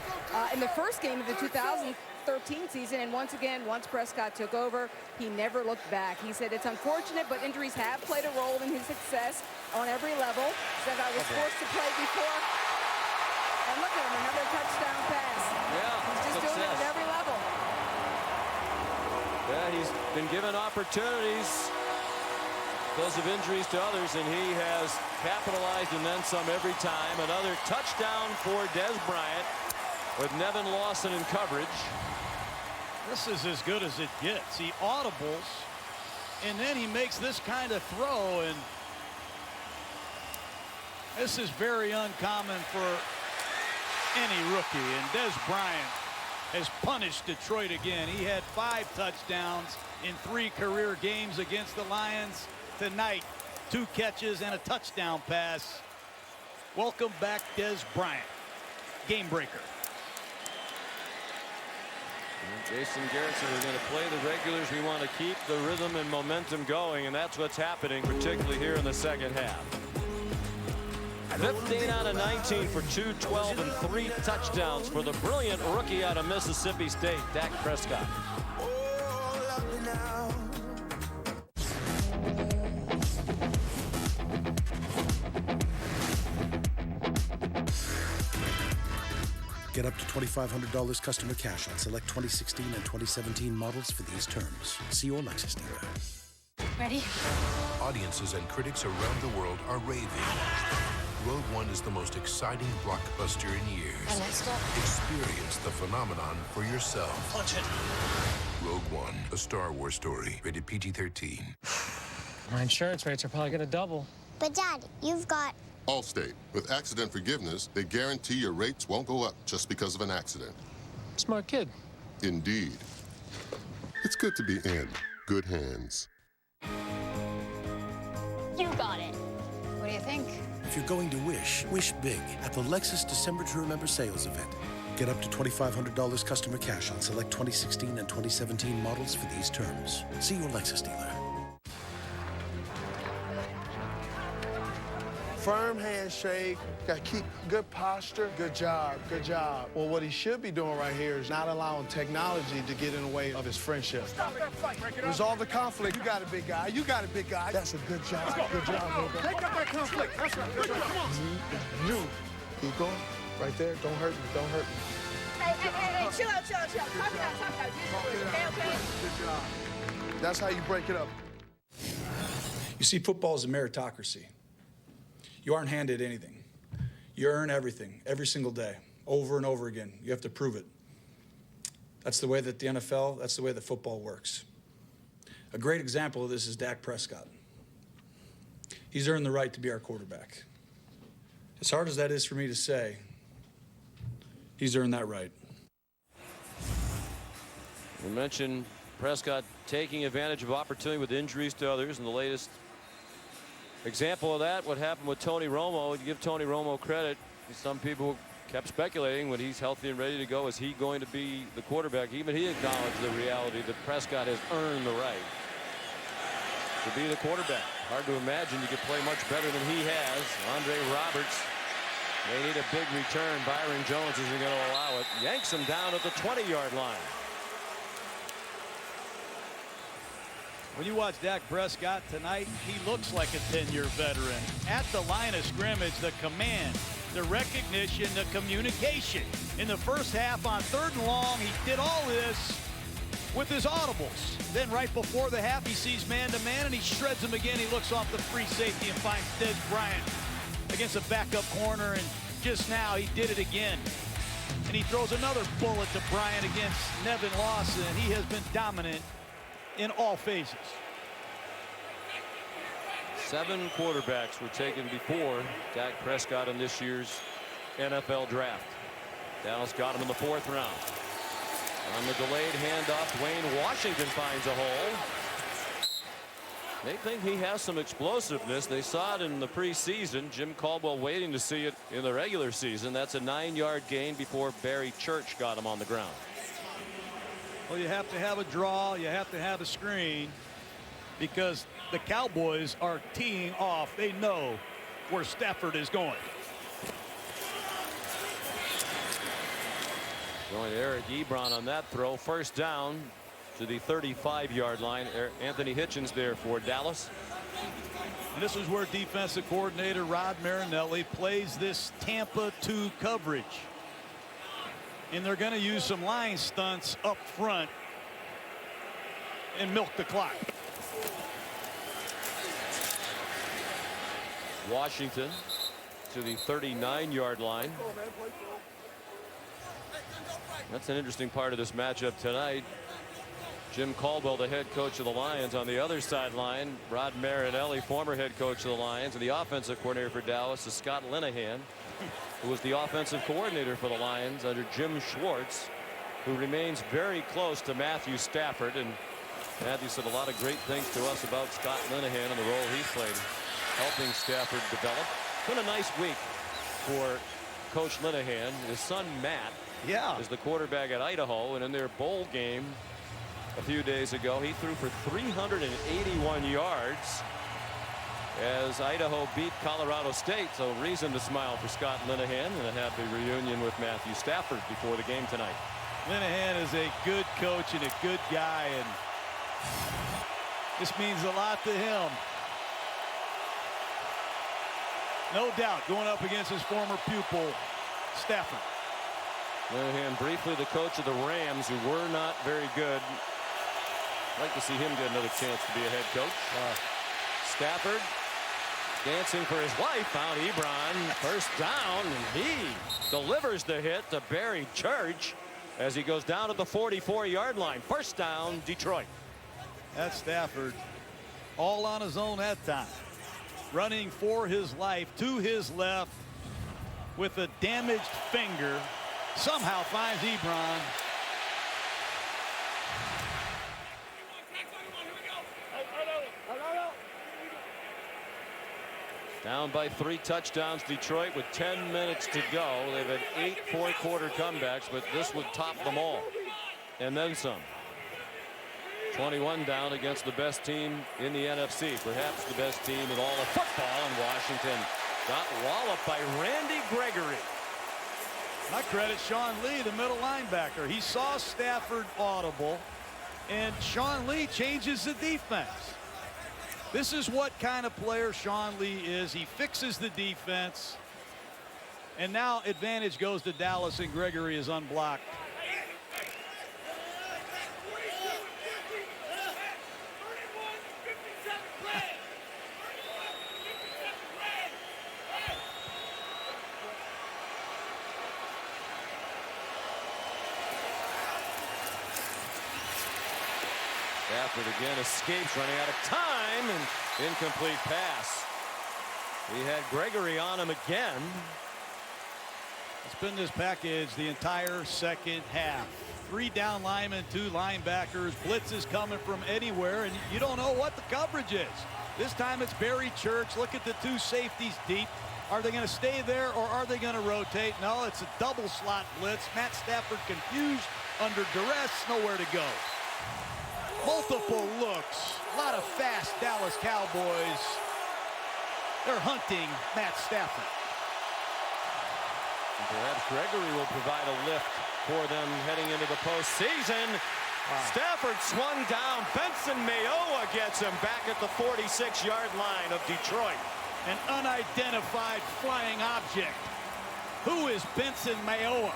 in the first game of the 2013 season. And once again, once Prescott took over, he never looked back. He said it's unfortunate, but injuries have played a role in his success on every level. Said I was forced to play before. And look at him, another touchdown pass. Yeah, he's just doing it at every level. Yeah, he's been given opportunities because of injuries to others, and he has capitalized and then some every time. Another touchdown for Dez Bryant with Nevin Lawson in coverage. This is as good as it gets. He audibles, and then he makes this kind of throw, and this is very uncommon for any rookie. And Dez Bryant has punished Detroit again. He had 5 touchdowns in 3 career games against the Lions. Tonight, 2 catches and a touchdown pass. Welcome back, Dez Bryant. Game breaker. Jason Garrett said we're going to play the regulars. We want to keep the rhythm and momentum going, and that's what's happening, particularly here in the second half. 15 out of 19 for 212 and 3 touchdowns for the brilliant rookie out of Mississippi State, Dak Prescott. Get up to $2,500 customer cash on select 2016 and 2017 models for these terms. See your Lexus dealer. Ready? Audiences and critics around the world are raving. Rogue One is the most exciting blockbuster in years. And next up? Experience the phenomenon for yourself. Punch it. Rogue One, a Star Wars story, rated PG-13. My insurance rates are probably going to double. But, Dad, you've got... Allstate. With accident forgiveness, they guarantee your rates won't go up just because of an accident. Smart kid. Indeed. It's good to be in good hands. You got it. What do you think? If you're going to wish big at the Lexus December to Remember sales event. Get up to $2,500 customer cash on select 2016 and 2017 models for these terms. See your Lexus dealer. Firm handshake, got to keep good posture. Good job, good job. Well, what he should be doing right here is not allowing technology to get in the way of his friendship. Stop that fight. Resolve the conflict. You got it, big guy. You got it, big guy. That's a good job. Good job, big guy. Take up that conflict. That's right. Come on. You. Keep going. Right there. Don't hurt me. Don't hurt me. Hey, chill out. Talk it out. Okay? Good job. That's how you break it up. You see, football is a meritocracy. You aren't handed anything. You earn everything, every single day, over and over again. You have to prove it. That's the way that the NFL, that's the way that football works. A great example of this is Dak Prescott. He's earned the right to be our quarterback. As hard as that is for me to say, he's earned that right. We mentioned Prescott taking advantage of opportunity with injuries to others, and the latest example of that, what happened with Tony Romo. To give Tony Romo credit, some people kept speculating when he's healthy and ready to go, is he going to be the quarterback? Even he acknowledged the reality that Prescott has earned the right to be the quarterback. Hard to imagine you could play much better than he has. Andre Roberts may need a big return. Byron Jones isn't going to allow it. Yanks him down at the 20-yard line. When you watch Dak Prescott tonight, he looks like a 10-year veteran. At the line of scrimmage, the command, the recognition, the communication. In the first half on 3rd and long, he did all this with his audibles. Then right before the half, he sees man-to-man, and he shreds him again. He looks off the free safety and finds Dez Bryant against a backup corner, and just now he did it again. And he throws another bullet to Bryant against Nevin Lawson. He has been dominant in all phases. 7 quarterbacks were taken before Dak Prescott in this year's NFL draft. Dallas got him in the 4th round. On the delayed handoff, Dwayne Washington finds a hole. They think he has some explosiveness. They saw it in the preseason. Jim Caldwell waiting to see it in the regular season. That's a 9-yard gain before Barry Church got him on the ground. Well, you have to have a draw. You have to have a screen, because the Cowboys are teeing off. They know where Stafford is going. Going to Eric Ebron on that throw. 1st down to the 35-yard line. Anthony Hitchens there for Dallas. And this is where defensive coordinator Rod Marinelli plays this Tampa 2 coverage. And they're going to use some line stunts up front and milk the clock. Washington to the 39-yard line. That's an interesting part of this matchup tonight. Jim Caldwell, the head coach of the Lions, on the other sideline. Rod Marinelli, former head coach of the Lions, and the offensive coordinator for Dallas is Scott Linehan, who was the offensive coordinator for the Lions under Jim Schwartz, who remains very close to Matthew Stafford. And Matthew said a lot of great things to us about Scott Linehan and the role he's played helping Stafford develop. It's been a nice week for Coach Linehan. His son Matt is the quarterback at Idaho, and in their bowl game a few days ago, he threw for 381 yards as Idaho beat Colorado State. So reason to smile for Scott Linehan, and a happy reunion with Matthew Stafford before the game tonight. Linehan is a good coach and a good guy, and this means a lot to him. No doubt going up against his former pupil, Stafford. Linehan, briefly the coach of the Rams, who were not very good. I'd like to see him get another chance to be a head coach. Stafford dancing for his life. Found Ebron. 1st down, and he delivers the hit to Barry Church as he goes down at the 44-yard line. 1st down, Detroit. That's Stafford all on his own that time. Running for his life to his left with a damaged finger. Somehow finds Ebron. Down by 3 touchdowns, Detroit, with 10 minutes to go. They've had 8 fourth-quarter comebacks, but this would top them all. And then some. 21 down against the best team in the NFC, perhaps the best team in all of football, and Washington got walloped by Randy Gregory. I credit Sean Lee, the middle linebacker. He saw Stafford audible, and Sean Lee changes the defense. This is what kind of player Sean Lee is. He fixes the defense, and now advantage goes to Dallas, and Gregory is unblocked. Stafford again escapes, running out of time, and incomplete pass. He had Gregory on him again. It's been this package the entire second half. 3 down linemen, 2 linebackers. Blitz is coming from anywhere, and you don't know what the coverage is. This time it's Barry Church. Look at the 2 safeties deep. Are they going to stay there or are they going to rotate? No, it's a double slot blitz. Matt Stafford confused, under duress, nowhere to go. Multiple looks. A lot of fast Dallas Cowboys. They're hunting Matt Stafford. Perhaps Gregory will provide a lift for them heading into the postseason. Stafford swung down. Benson Mayowa gets him back at the 46-yard line of Detroit. An unidentified flying object. Who is Benson Mayowa?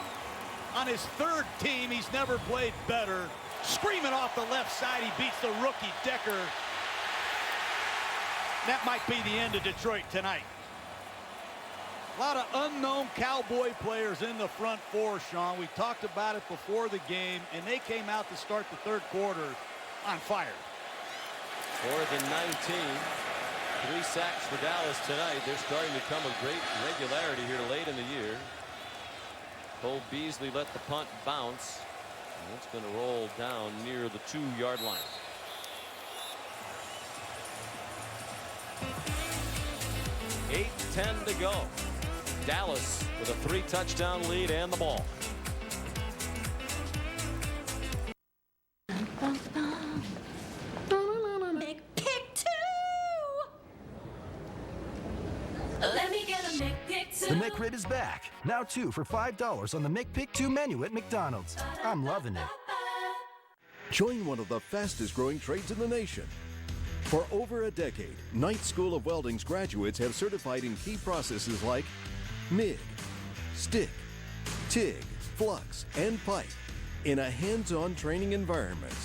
On his third team, he's never played better. Screaming off the left side, he beats the rookie Decker. That might be the end of Detroit tonight. A lot of unknown Cowboy players in the front four, Sean. We talked about it before the game, and they came out to start the third quarter on fire. 4th and 19. 3 sacks for Dallas tonight. They're starting to come with great regularity here late in the year. Cole Beasley let the punt bounce. And it's going to roll down near the 2-yard line. .8:10 to go. Dallas with a 3-touchdown lead and the ball. Let me get a McPick 2. The McRib is back. Now 2 for $5 on the McPick 2 menu at McDonald's. I'm loving it. Join one of the fastest growing trades in the nation. For over a decade, Knight School of Welding's graduates have certified in key processes like MIG, stick, TIG, flux, and pipe in a hands-on training environment.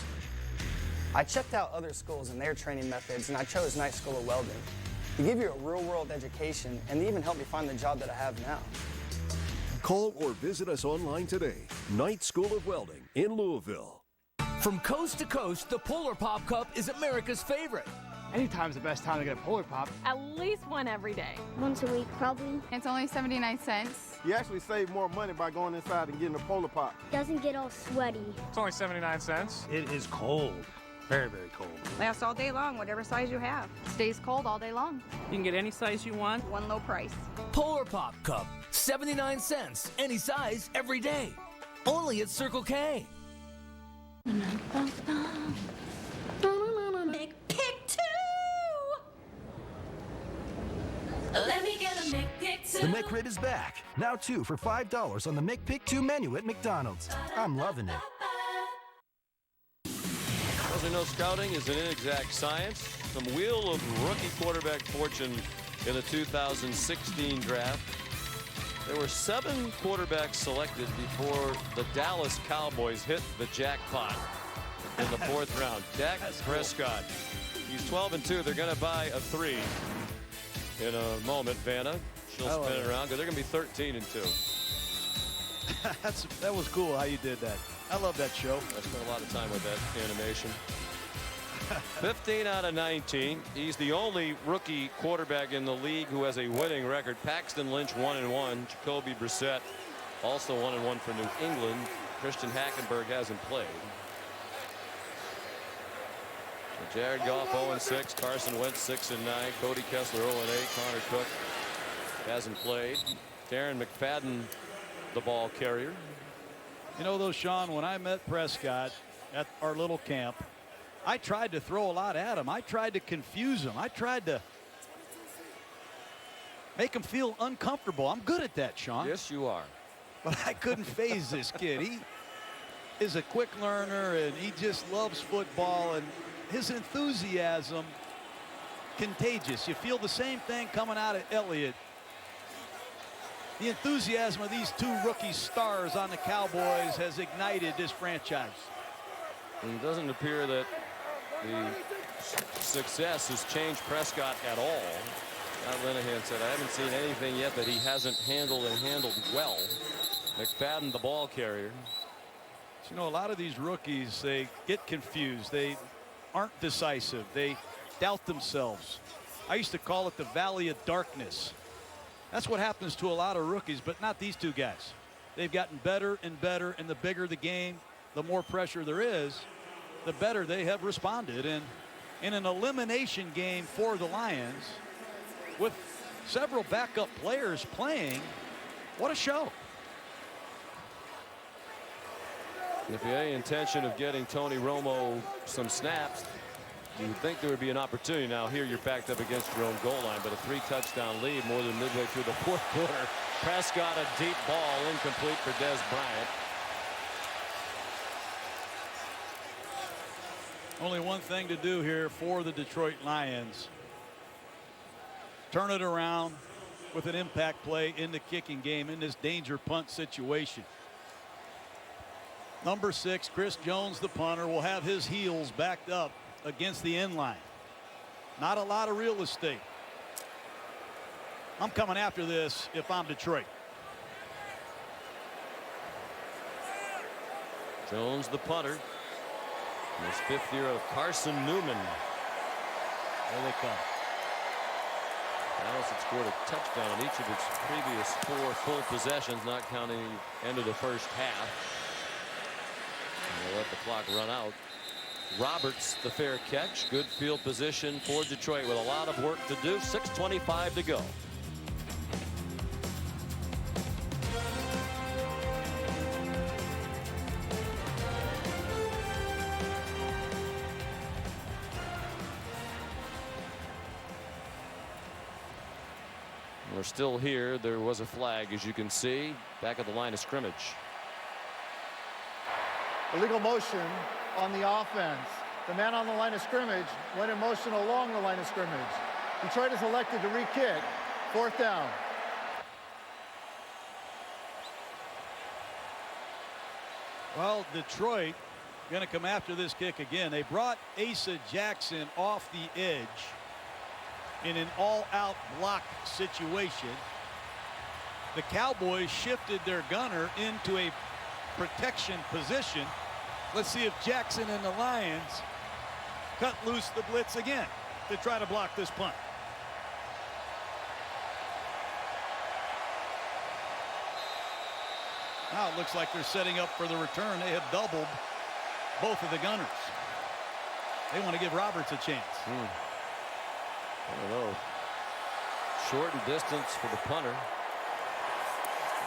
I checked out other schools and their training methods, and I chose Knight School of Welding. They give you a real-world education, and they even helped me find the job that I have now. Call or visit us online today. Knight School of Welding in Louisville. From coast to coast, the Polar Pop Cup is America's favorite. Anytime's the best time to get a Polar Pop. At least one every day. Once a week, probably. It's only 79 cents. You actually save more money by going inside and getting a Polar Pop. Doesn't get all sweaty. It's only 79 cents. It is cold. Very, very cold. Lasts all day long, whatever size you have. Stays cold all day long. You can get any size you want. One low price. Polar Pop Cup, 79 cents, any size, every day. Only at Circle K. McPick 2. Let me get a McPick 2. The McRib is back. Now 2 for $5 on the McPick 2 menu at McDonald's. I'm loving it. As we know, scouting is an inexact science. Some wheel of rookie quarterback fortune in the 2016 draft. There were 7 quarterbacks selected before the Dallas Cowboys hit the jackpot in the 4th round. Dak Prescott. He's 12-2. They're going to buy a 3 in a moment. Vanna, she'll spin it around because they're going to be 13-2. That was cool how you did that. I love that show. I spent a lot of time with that animation. 15 out of 19. He's the only rookie quarterback in the league who has a winning record. Paxton Lynch 1-1. Jacoby Brissett also 1-1 for New England. Christian Hackenberg hasn't played. So Jared Goff 0-6. Carson Wentz 6-9. Cody Kessler 0-8. Connor Cook hasn't played. Darren McFadden, the ball carrier. You know, though, Sean, when I met Prescott at our little camp, I tried to throw a lot at him. I tried to confuse him. I tried to make him feel uncomfortable. I'm good at that, Sean. Yes, you are. But I couldn't phase this kid. He is a quick learner, and he just loves football, and his enthusiasm, contagious. You feel the same thing coming out of Elliott. The enthusiasm of these 2 rookie stars on the Cowboys has ignited this franchise. And it doesn't appear that the success has changed Prescott at all. Scott Linehan said, I haven't seen anything yet that he hasn't handled and handled well. McFadden, the ball carrier. So, you know, a lot of these rookies, they get confused. They aren't decisive. They doubt themselves. I used to call it the valley of darkness. That's what happens to a lot of rookies, but not these 2 guys. They've gotten better and better, and the bigger the game, the more pressure there is, the better they have responded. And in an elimination game for the Lions, with Several backup players playing. What a show. If you had any intention of getting Tony Romo some snaps, you would think there would be an opportunity. Now here you're backed up against your own goal line, but a 3-touchdown lead more than midway through the fourth quarter. Prescott, a deep ball, incomplete for Dez Bryant. Only one thing to do here for the Detroit Lions. Turn it around with an impact play in the kicking game in this danger punt situation. Number 6, Chris Jones, the punter, will have his heels backed up against the end line. Not a lot of real estate. I'm coming after this if I'm Detroit. Jones, the punter. In his 5th year of Carson Newman. There they come. Dallas had scored a touchdown in each of its previous 4 full possessions, not counting the end of the first half. And they'll let the clock run out. Roberts, the fair catch. Good field position for Detroit with a lot of work to do. 6:25 to go. We're still here. There was a flag, as you can see, back at the line of scrimmage. Illegal motion on the offense. The man on the line of scrimmage went in motion along the line of scrimmage. Detroit is elected to re-kick. 4th down. Well, Detroit going to come after this kick again. They brought Asa Jackson off the edge in an all-out block situation. The Cowboys shifted their gunner into a protection position. Let's see if Jackson and the Lions cut loose the blitz again to try to block this punt. Now it looks like they're setting up for the return. They have doubled both of the gunners. They want to give Roberts a chance. I don't know. Shortened distance for the punter.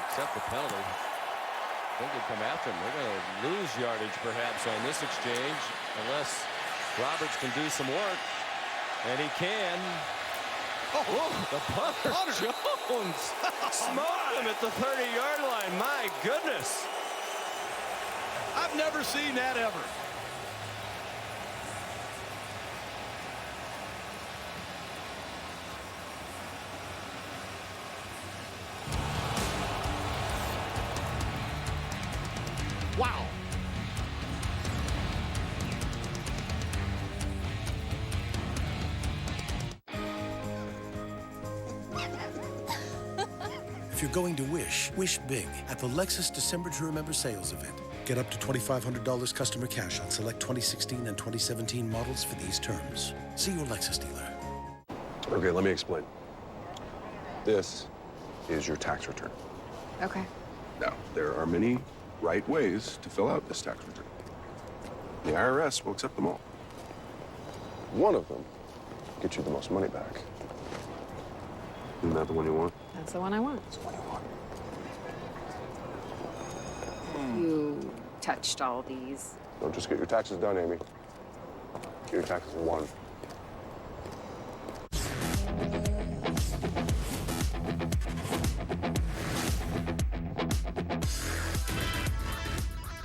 Accept the penalty. I think they'd come after him. They're going to lose yardage perhaps on this exchange unless Roberts can do some work. And he can. Oh, the punter, Jones, smoked him at the 30-yard line. My goodness. I've never seen that ever. Wow. If you're going to wish big at the Lexus December to Remember sales event. Get up to $2,500 customer cash on select 2016 and 2017 models for these terms. See your Lexus dealer. Okay, let me explain. This is your tax return. Okay. Now, there are many right ways to fill out this tax return. The IRS will accept them all. One of them gets you the most money back. Isn't that the one you want? That's the one I want. That's the one you want. You touched all these. Don't just get your taxes done, Amy. Get your taxes in one.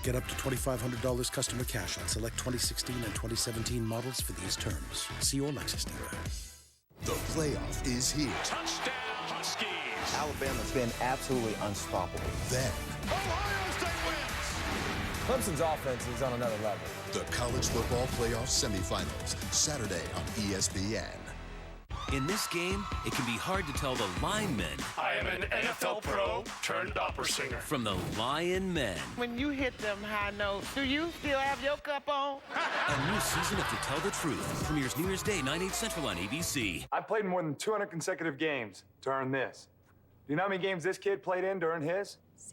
Get up to $2,500 customer cash on select 2016 and 2017 models for these terms. See your Lexus dealer. The playoff is here. Touchdown, Huskies. Alabama's been absolutely unstoppable. Then Ohio State wins. Clemson's offense is on another level. The college football playoff semifinals, Saturday on ESPN. In this game, it can be hard to tell the linemen. I am an NFL pro turned opera singer. From the Lion Men. When you hit them high notes, do you still have your cup on? A new season of To Tell the Truth premieres New Year's Day, 9/8 Central on ABC. I played more than 200 consecutive games to earn this. Do you know how many games this kid played in to earn his? 0.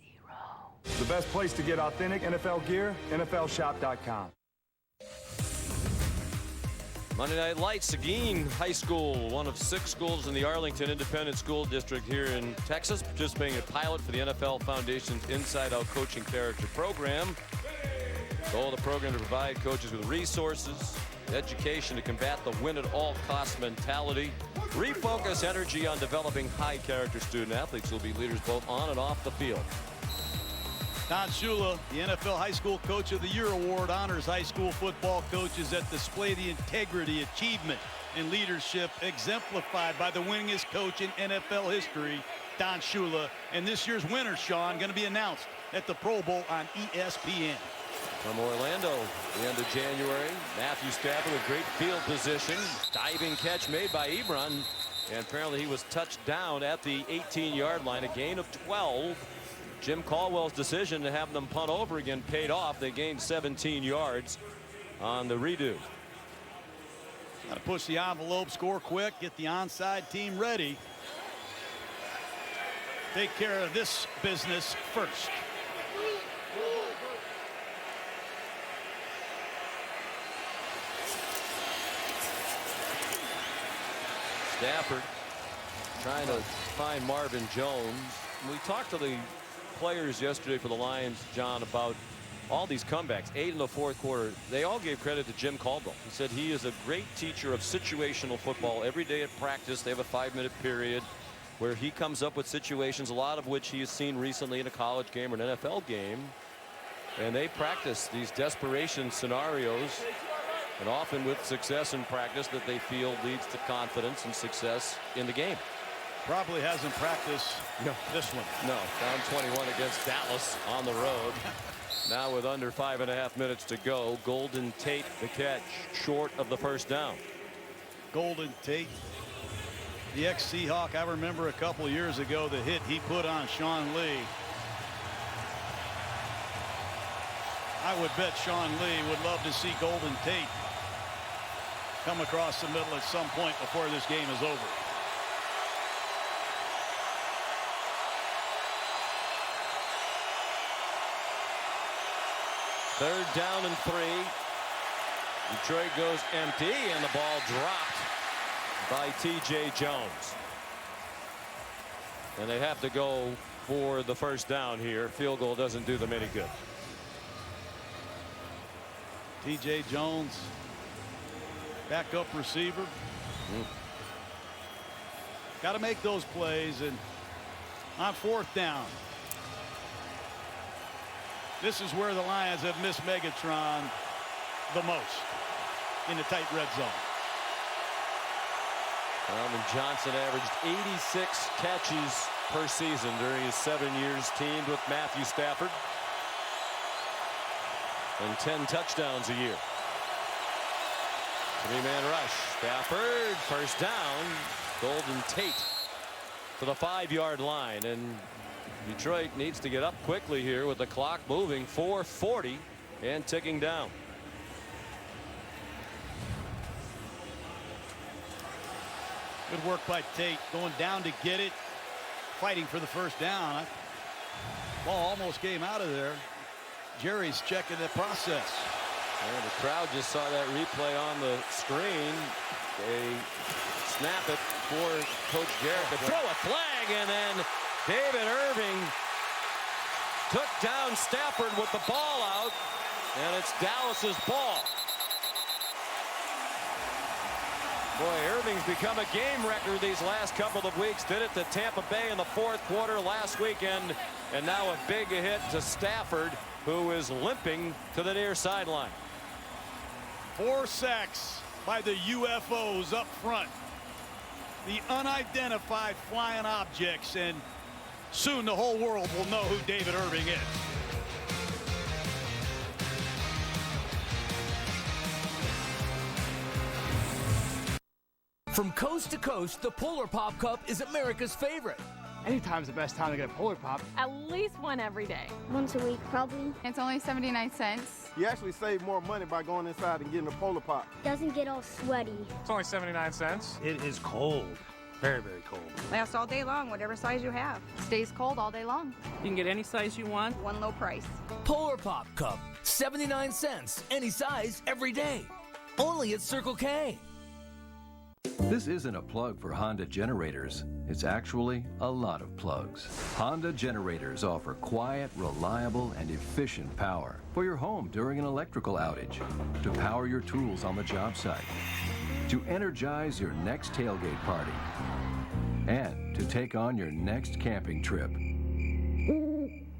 The best place to get authentic NFL gear, NFLshop.com. Monday Night Lights, Seguin High School, one of 6 schools in the Arlington Independent School District here in Texas, participating in a pilot for the NFL Foundation's Inside Out Coaching Character Program. The goal of the program to provide coaches with resources, education to combat the win-at-all-cost mentality, refocus energy on developing high-character student athletes who will be leaders both on and off the field. Don Shula, the NFL High School Coach of the Year Award, honors high school football coaches that display the integrity, achievement, and leadership exemplified by the winningest coach in NFL history, Don Shula. And this year's winner, Sean, going to be announced at the Pro Bowl on ESPN. From Orlando, the end of January, Matthew Stafford with great field position. Diving catch made by Ebron. And apparently he was touched down at the 18-yard line, a gain of 12. Jim Caldwell's decision to have them punt over again paid off. They gained 17 yards on the redo. Got to push the envelope, score quick, get the onside team ready. Take care of this business first. Stafford trying to find Marvin Jones. We talked to the players yesterday for the Lions, John, about all these comebacks, 8 in the fourth quarter. They all gave credit to Jim Caldwell. He said he is a great teacher of situational football. Every day at practice, they have a 5-minute period where he comes up with situations, a lot of which he has seen recently in a college game or an NFL game. And they practice these desperation scenarios, and often with success in practice that they feel leads to confidence and success in the game. Probably hasn't practiced this one. No, down 21 against Dallas on the road. Now with under 5.5 minutes to go, Golden Tate the catch short of the first down. Golden Tate, the ex-Seahawk. I remember a couple of years ago the hit he put on Sean Lee. I would bet Sean Lee would love to see Golden Tate come across the middle at some point before this game is over. Third down and 3. Detroit goes empty, and the ball dropped by T.J. Jones. And they have to go for the first down here. Field goal doesn't do them any good. T.J. Jones, backup receiver. Got to make those plays, and on 4th down, this is where the Lions have missed Megatron the most, in the tight red zone. Calvin Johnson averaged 86 catches per season during his 7 years teamed with Matthew Stafford, and 10 touchdowns a year. 3-man rush. Stafford, first down. Golden Tate to the 5-yard line, and Detroit needs to get up quickly here with the clock moving. 4:40 and ticking down. Good work by Tate, going down to get it, fighting for the first down. Ball almost came out of there. Jerry's checking the process. And the crowd just saw that replay on the screen. They snap it for Coach Garrett to throw a flag, and then David Irving took down Stafford with the ball out, and it's Dallas's ball. Boy, Irving's become a game record these last couple of weeks. Did it to Tampa Bay in the 4th quarter last weekend, and now a big hit to Stafford, who is limping to the near sideline. 4 sacks by the UFOs up front. The unidentified flying objects, and soon the whole world will know who David Irving is. From coast to coast, the Polar Pop Cup is America's favorite. Anytime's the best time to get a Polar Pop. At least one every day. Once a week, probably. It's only 79 cents. You actually save more money by going inside and getting a Polar Pop. Doesn't get all sweaty. It's only 79 cents. It is cold. Very, very cold. Lasts all day long, whatever size you have. Stays cold all day long. You can get any size you want. One low price. Polar Pop Cup, 79 cents. Any size, every day. Only at Circle K. This isn't a plug for Honda generators. It's actually a lot of plugs. Honda generators offer quiet, reliable, and efficient power for your home during an electrical outage, to power your tools on the job site, to energize your next tailgate party, and to take on your next camping trip.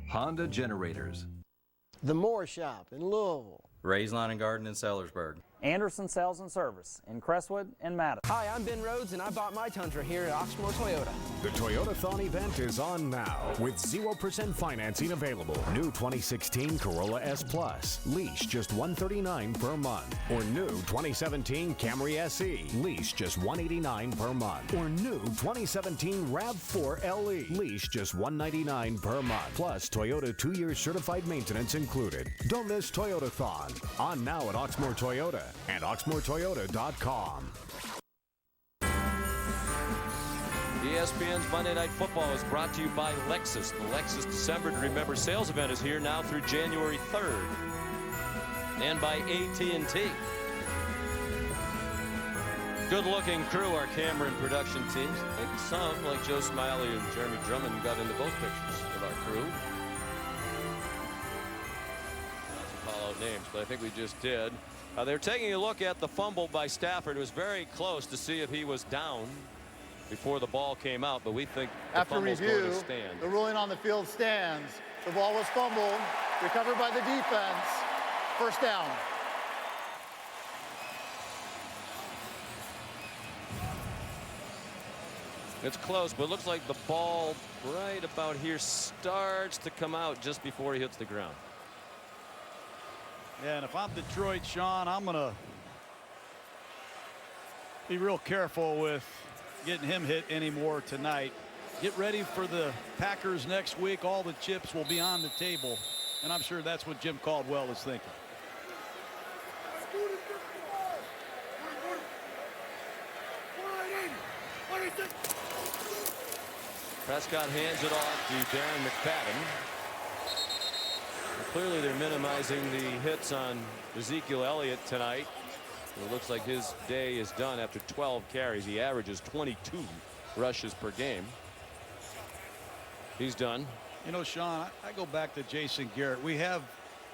Honda generators. The Moore Shop in Louisville. Ray's Lawn and Garden in Sellersburg. Anderson Sales and Service in Crestwood and Madison. Hi, I'm Ben Rhodes, and I bought my Tundra here at Oxmoor Toyota. The Toyota-thon event is on now with 0% financing available. New 2016 Corolla S Plus, lease just $139 per month. Or new 2017 Camry SE, lease just $189 per month. Or new 2017 RAV4 LE, lease just $199 per month. Plus Toyota 2-year certified maintenance included. Don't miss Toyota-thon. On now at Oxmoor Toyota and oxmoortoyota.com. ESPN's Monday Night Football is brought to you by Lexus. The Lexus December to Remember sales event is here now through January 3rd. And by AT&T. Good-looking crew, our camera and production teams. I think some, like Joe Smiley and Jeremy Drummond, got into both pictures of our crew. Not to call out names, but I think we just did. They're taking a look at the fumble by Stafford. It was very close to see if he was down before the ball came out, but we think the After fumble's review, going to stand. the ruling on the field stands. The ball was fumbled, recovered by the defense. First down. It's close, but it looks like the ball right about here starts to come out just before he hits the ground. Yeah, and if I'm Detroit, Sean, I'm going to be real careful with getting him hit anymore tonight. Get ready for the Packers next week. All the chips will be on the table, and I'm sure that's what Jim Caldwell is thinking. Prescott hands it off to Darren McFadden. Clearly they're minimizing the hits on Ezekiel Elliott tonight. It looks like his day is done after 12 carries. He averages 22 rushes per game. He's done. You know, Sean, I go back to Jason Garrett. We have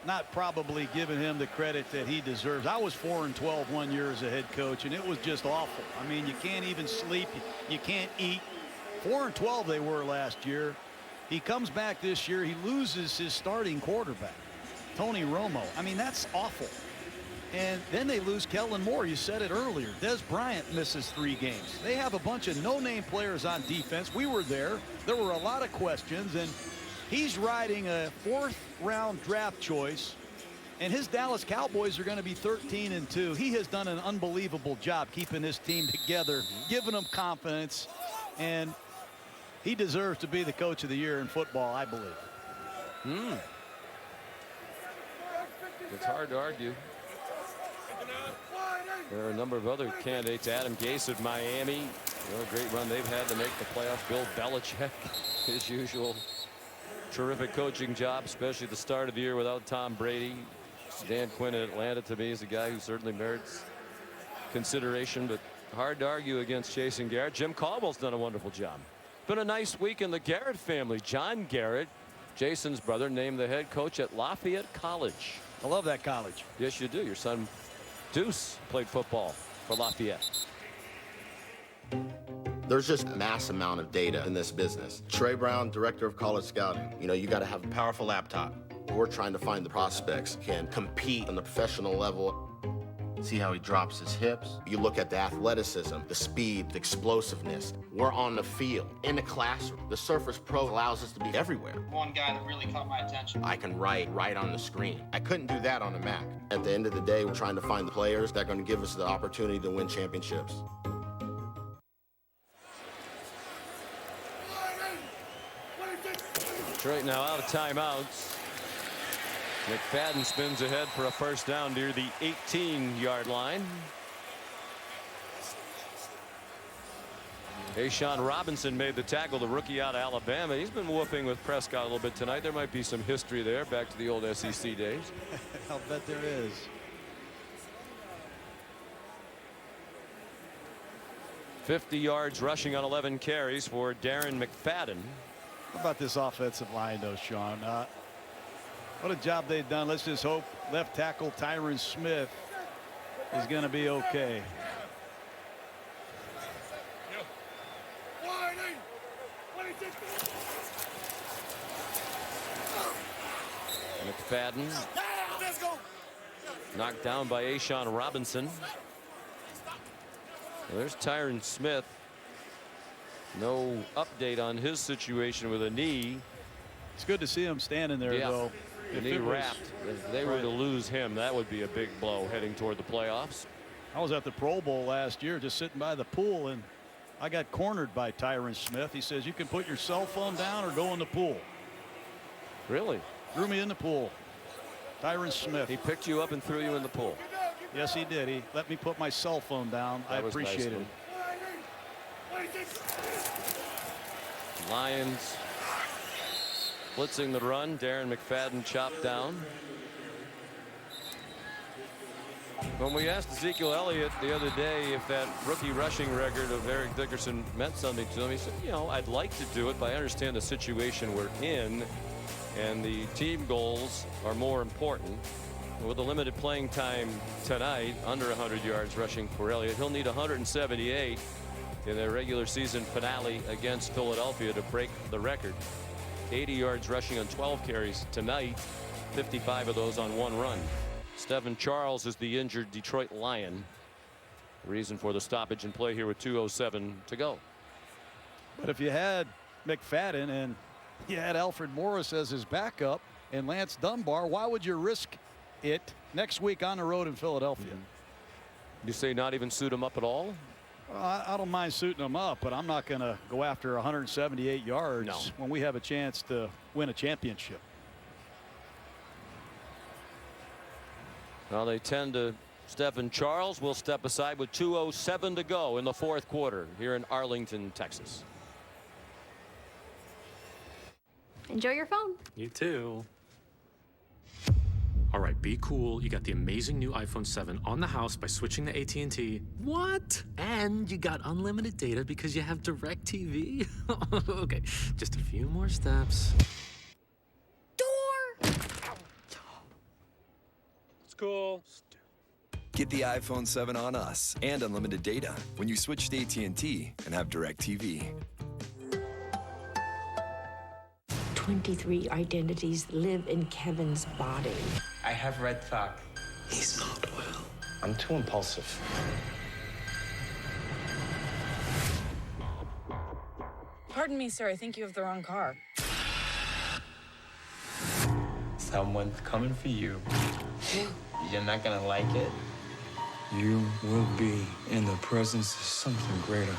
not probably given him the credit that he deserves. I was 4-12 1 year as a head coach, and it was just awful. I mean, you can't even sleep. You can't eat. 4-12 they were last year. He comes back this year. He loses his starting quarterback, Tony Romo. I mean, that's awful. And then they lose Kellen Moore. You said it earlier. Dez Bryant misses 3 games. They have a bunch of no-name players on defense. We were there. There were a lot of questions, and he's riding a 4th-round draft choice, and his Dallas Cowboys are going to be 13-2. He has done an unbelievable job keeping his team together, giving them confidence, and he deserves to be the coach of the year in football, I believe. It's hard to argue. There are a number of other candidates. Adam Gase of Miami. A great run they've had to make the playoffs. Bill Belichick, his usual terrific coaching job, especially at the start of the year without Tom Brady. Dan Quinn at Atlanta, to me, is a guy who certainly merits consideration, but hard to argue against Jason Garrett. Jim Caldwell's done a wonderful job. Been a nice week in the Garrett family. John Garrett, Jason's brother, named the head coach at Lafayette College. I love that college. Yes, you do. Your son Deuce played football for Lafayette. There's just a mass amount of data in this business. Trey Brown, director of college scouting. You know, you got to have a powerful laptop. We're trying to find the prospects can compete on the professional level. See how he drops his hips? You look at the athleticism, the speed, the explosiveness. We're on the field, in the classroom. The Surface Pro allows us to be everywhere. One guy that really caught my attention. I can write right on the screen. I couldn't do that on a Mac. At the end of the day, we're trying to find the players that are going to give us the opportunity to win championships. Detroit now out of timeouts. McFadden spins ahead for a first down near the 18-yard line. Ashawn Robinson made the tackle, the rookie out of Alabama. He's been whooping with Prescott a little bit tonight. There might be some history there back to the old SEC days. I'll bet there is. 50 yards rushing on 11 carries for Darren McFadden. How about this offensive line, though, Sean? What a job they've done. Let's just hope left tackle Tyron Smith is going to be okay. McFadden knocked down by Ashawn Robinson. Well, there's Tyron Smith. No update on his situation with a knee. It's good to see him standing there, though. The knee wrapped. If they were to lose him, that would be a big blow heading toward the playoffs. I was at the Pro Bowl last year just sitting by the pool, and I got cornered by Tyron Smith. He says, you can put your cell phone down or go in the pool. Really? Threw me in the pool. Tyron Smith. He picked you up and threw you in the pool. Yes, he did. He let me put my cell phone down. I appreciate it. Lions blitzing the run. Darren McFadden chopped down. When we asked Ezekiel Elliott the other day if that rookie rushing record of Eric Dickerson meant something to him, he said, you know, I'd like to do it, but I understand the situation we're in, and the team goals are more important. With the limited playing time tonight, under 100 yards rushing for Elliott, he'll need 178 in their regular season finale against Philadelphia to break the record. 80 yards rushing on 12 carries tonight, 55 of those on one run. Stephen Charles is the injured Detroit Lion. The reason for the stoppage in play here with 2:07 to go. But if you had McFadden and you had Alfred Morris as his backup and Lance Dunbar, why would you risk it next week on the road in Philadelphia? You say not even suit him up at all? I don't mind suiting him up, but I'm not going to go after 178 yards when we have a chance to win a championship. Well, they tend to. Stephen Charles will step aside with 2:07 to go in the fourth quarter here in Arlington, Texas. Enjoy your phone. You too. All right, be cool. You got the amazing new iPhone 7 on the house by switching to AT&T. What? And you got unlimited data because you have DirecTV? Okay, just a few more steps. Door! It's cool. Get the iPhone 7 on us and unlimited data when you switch to AT&T and have DirecTV. 23 identities live in Kevin's body. I have red talk. He's not well. I'm too impulsive. Pardon me, sir. I think you have the wrong car. Someone's coming for you. You're not gonna like it. You will be in the presence of something greater.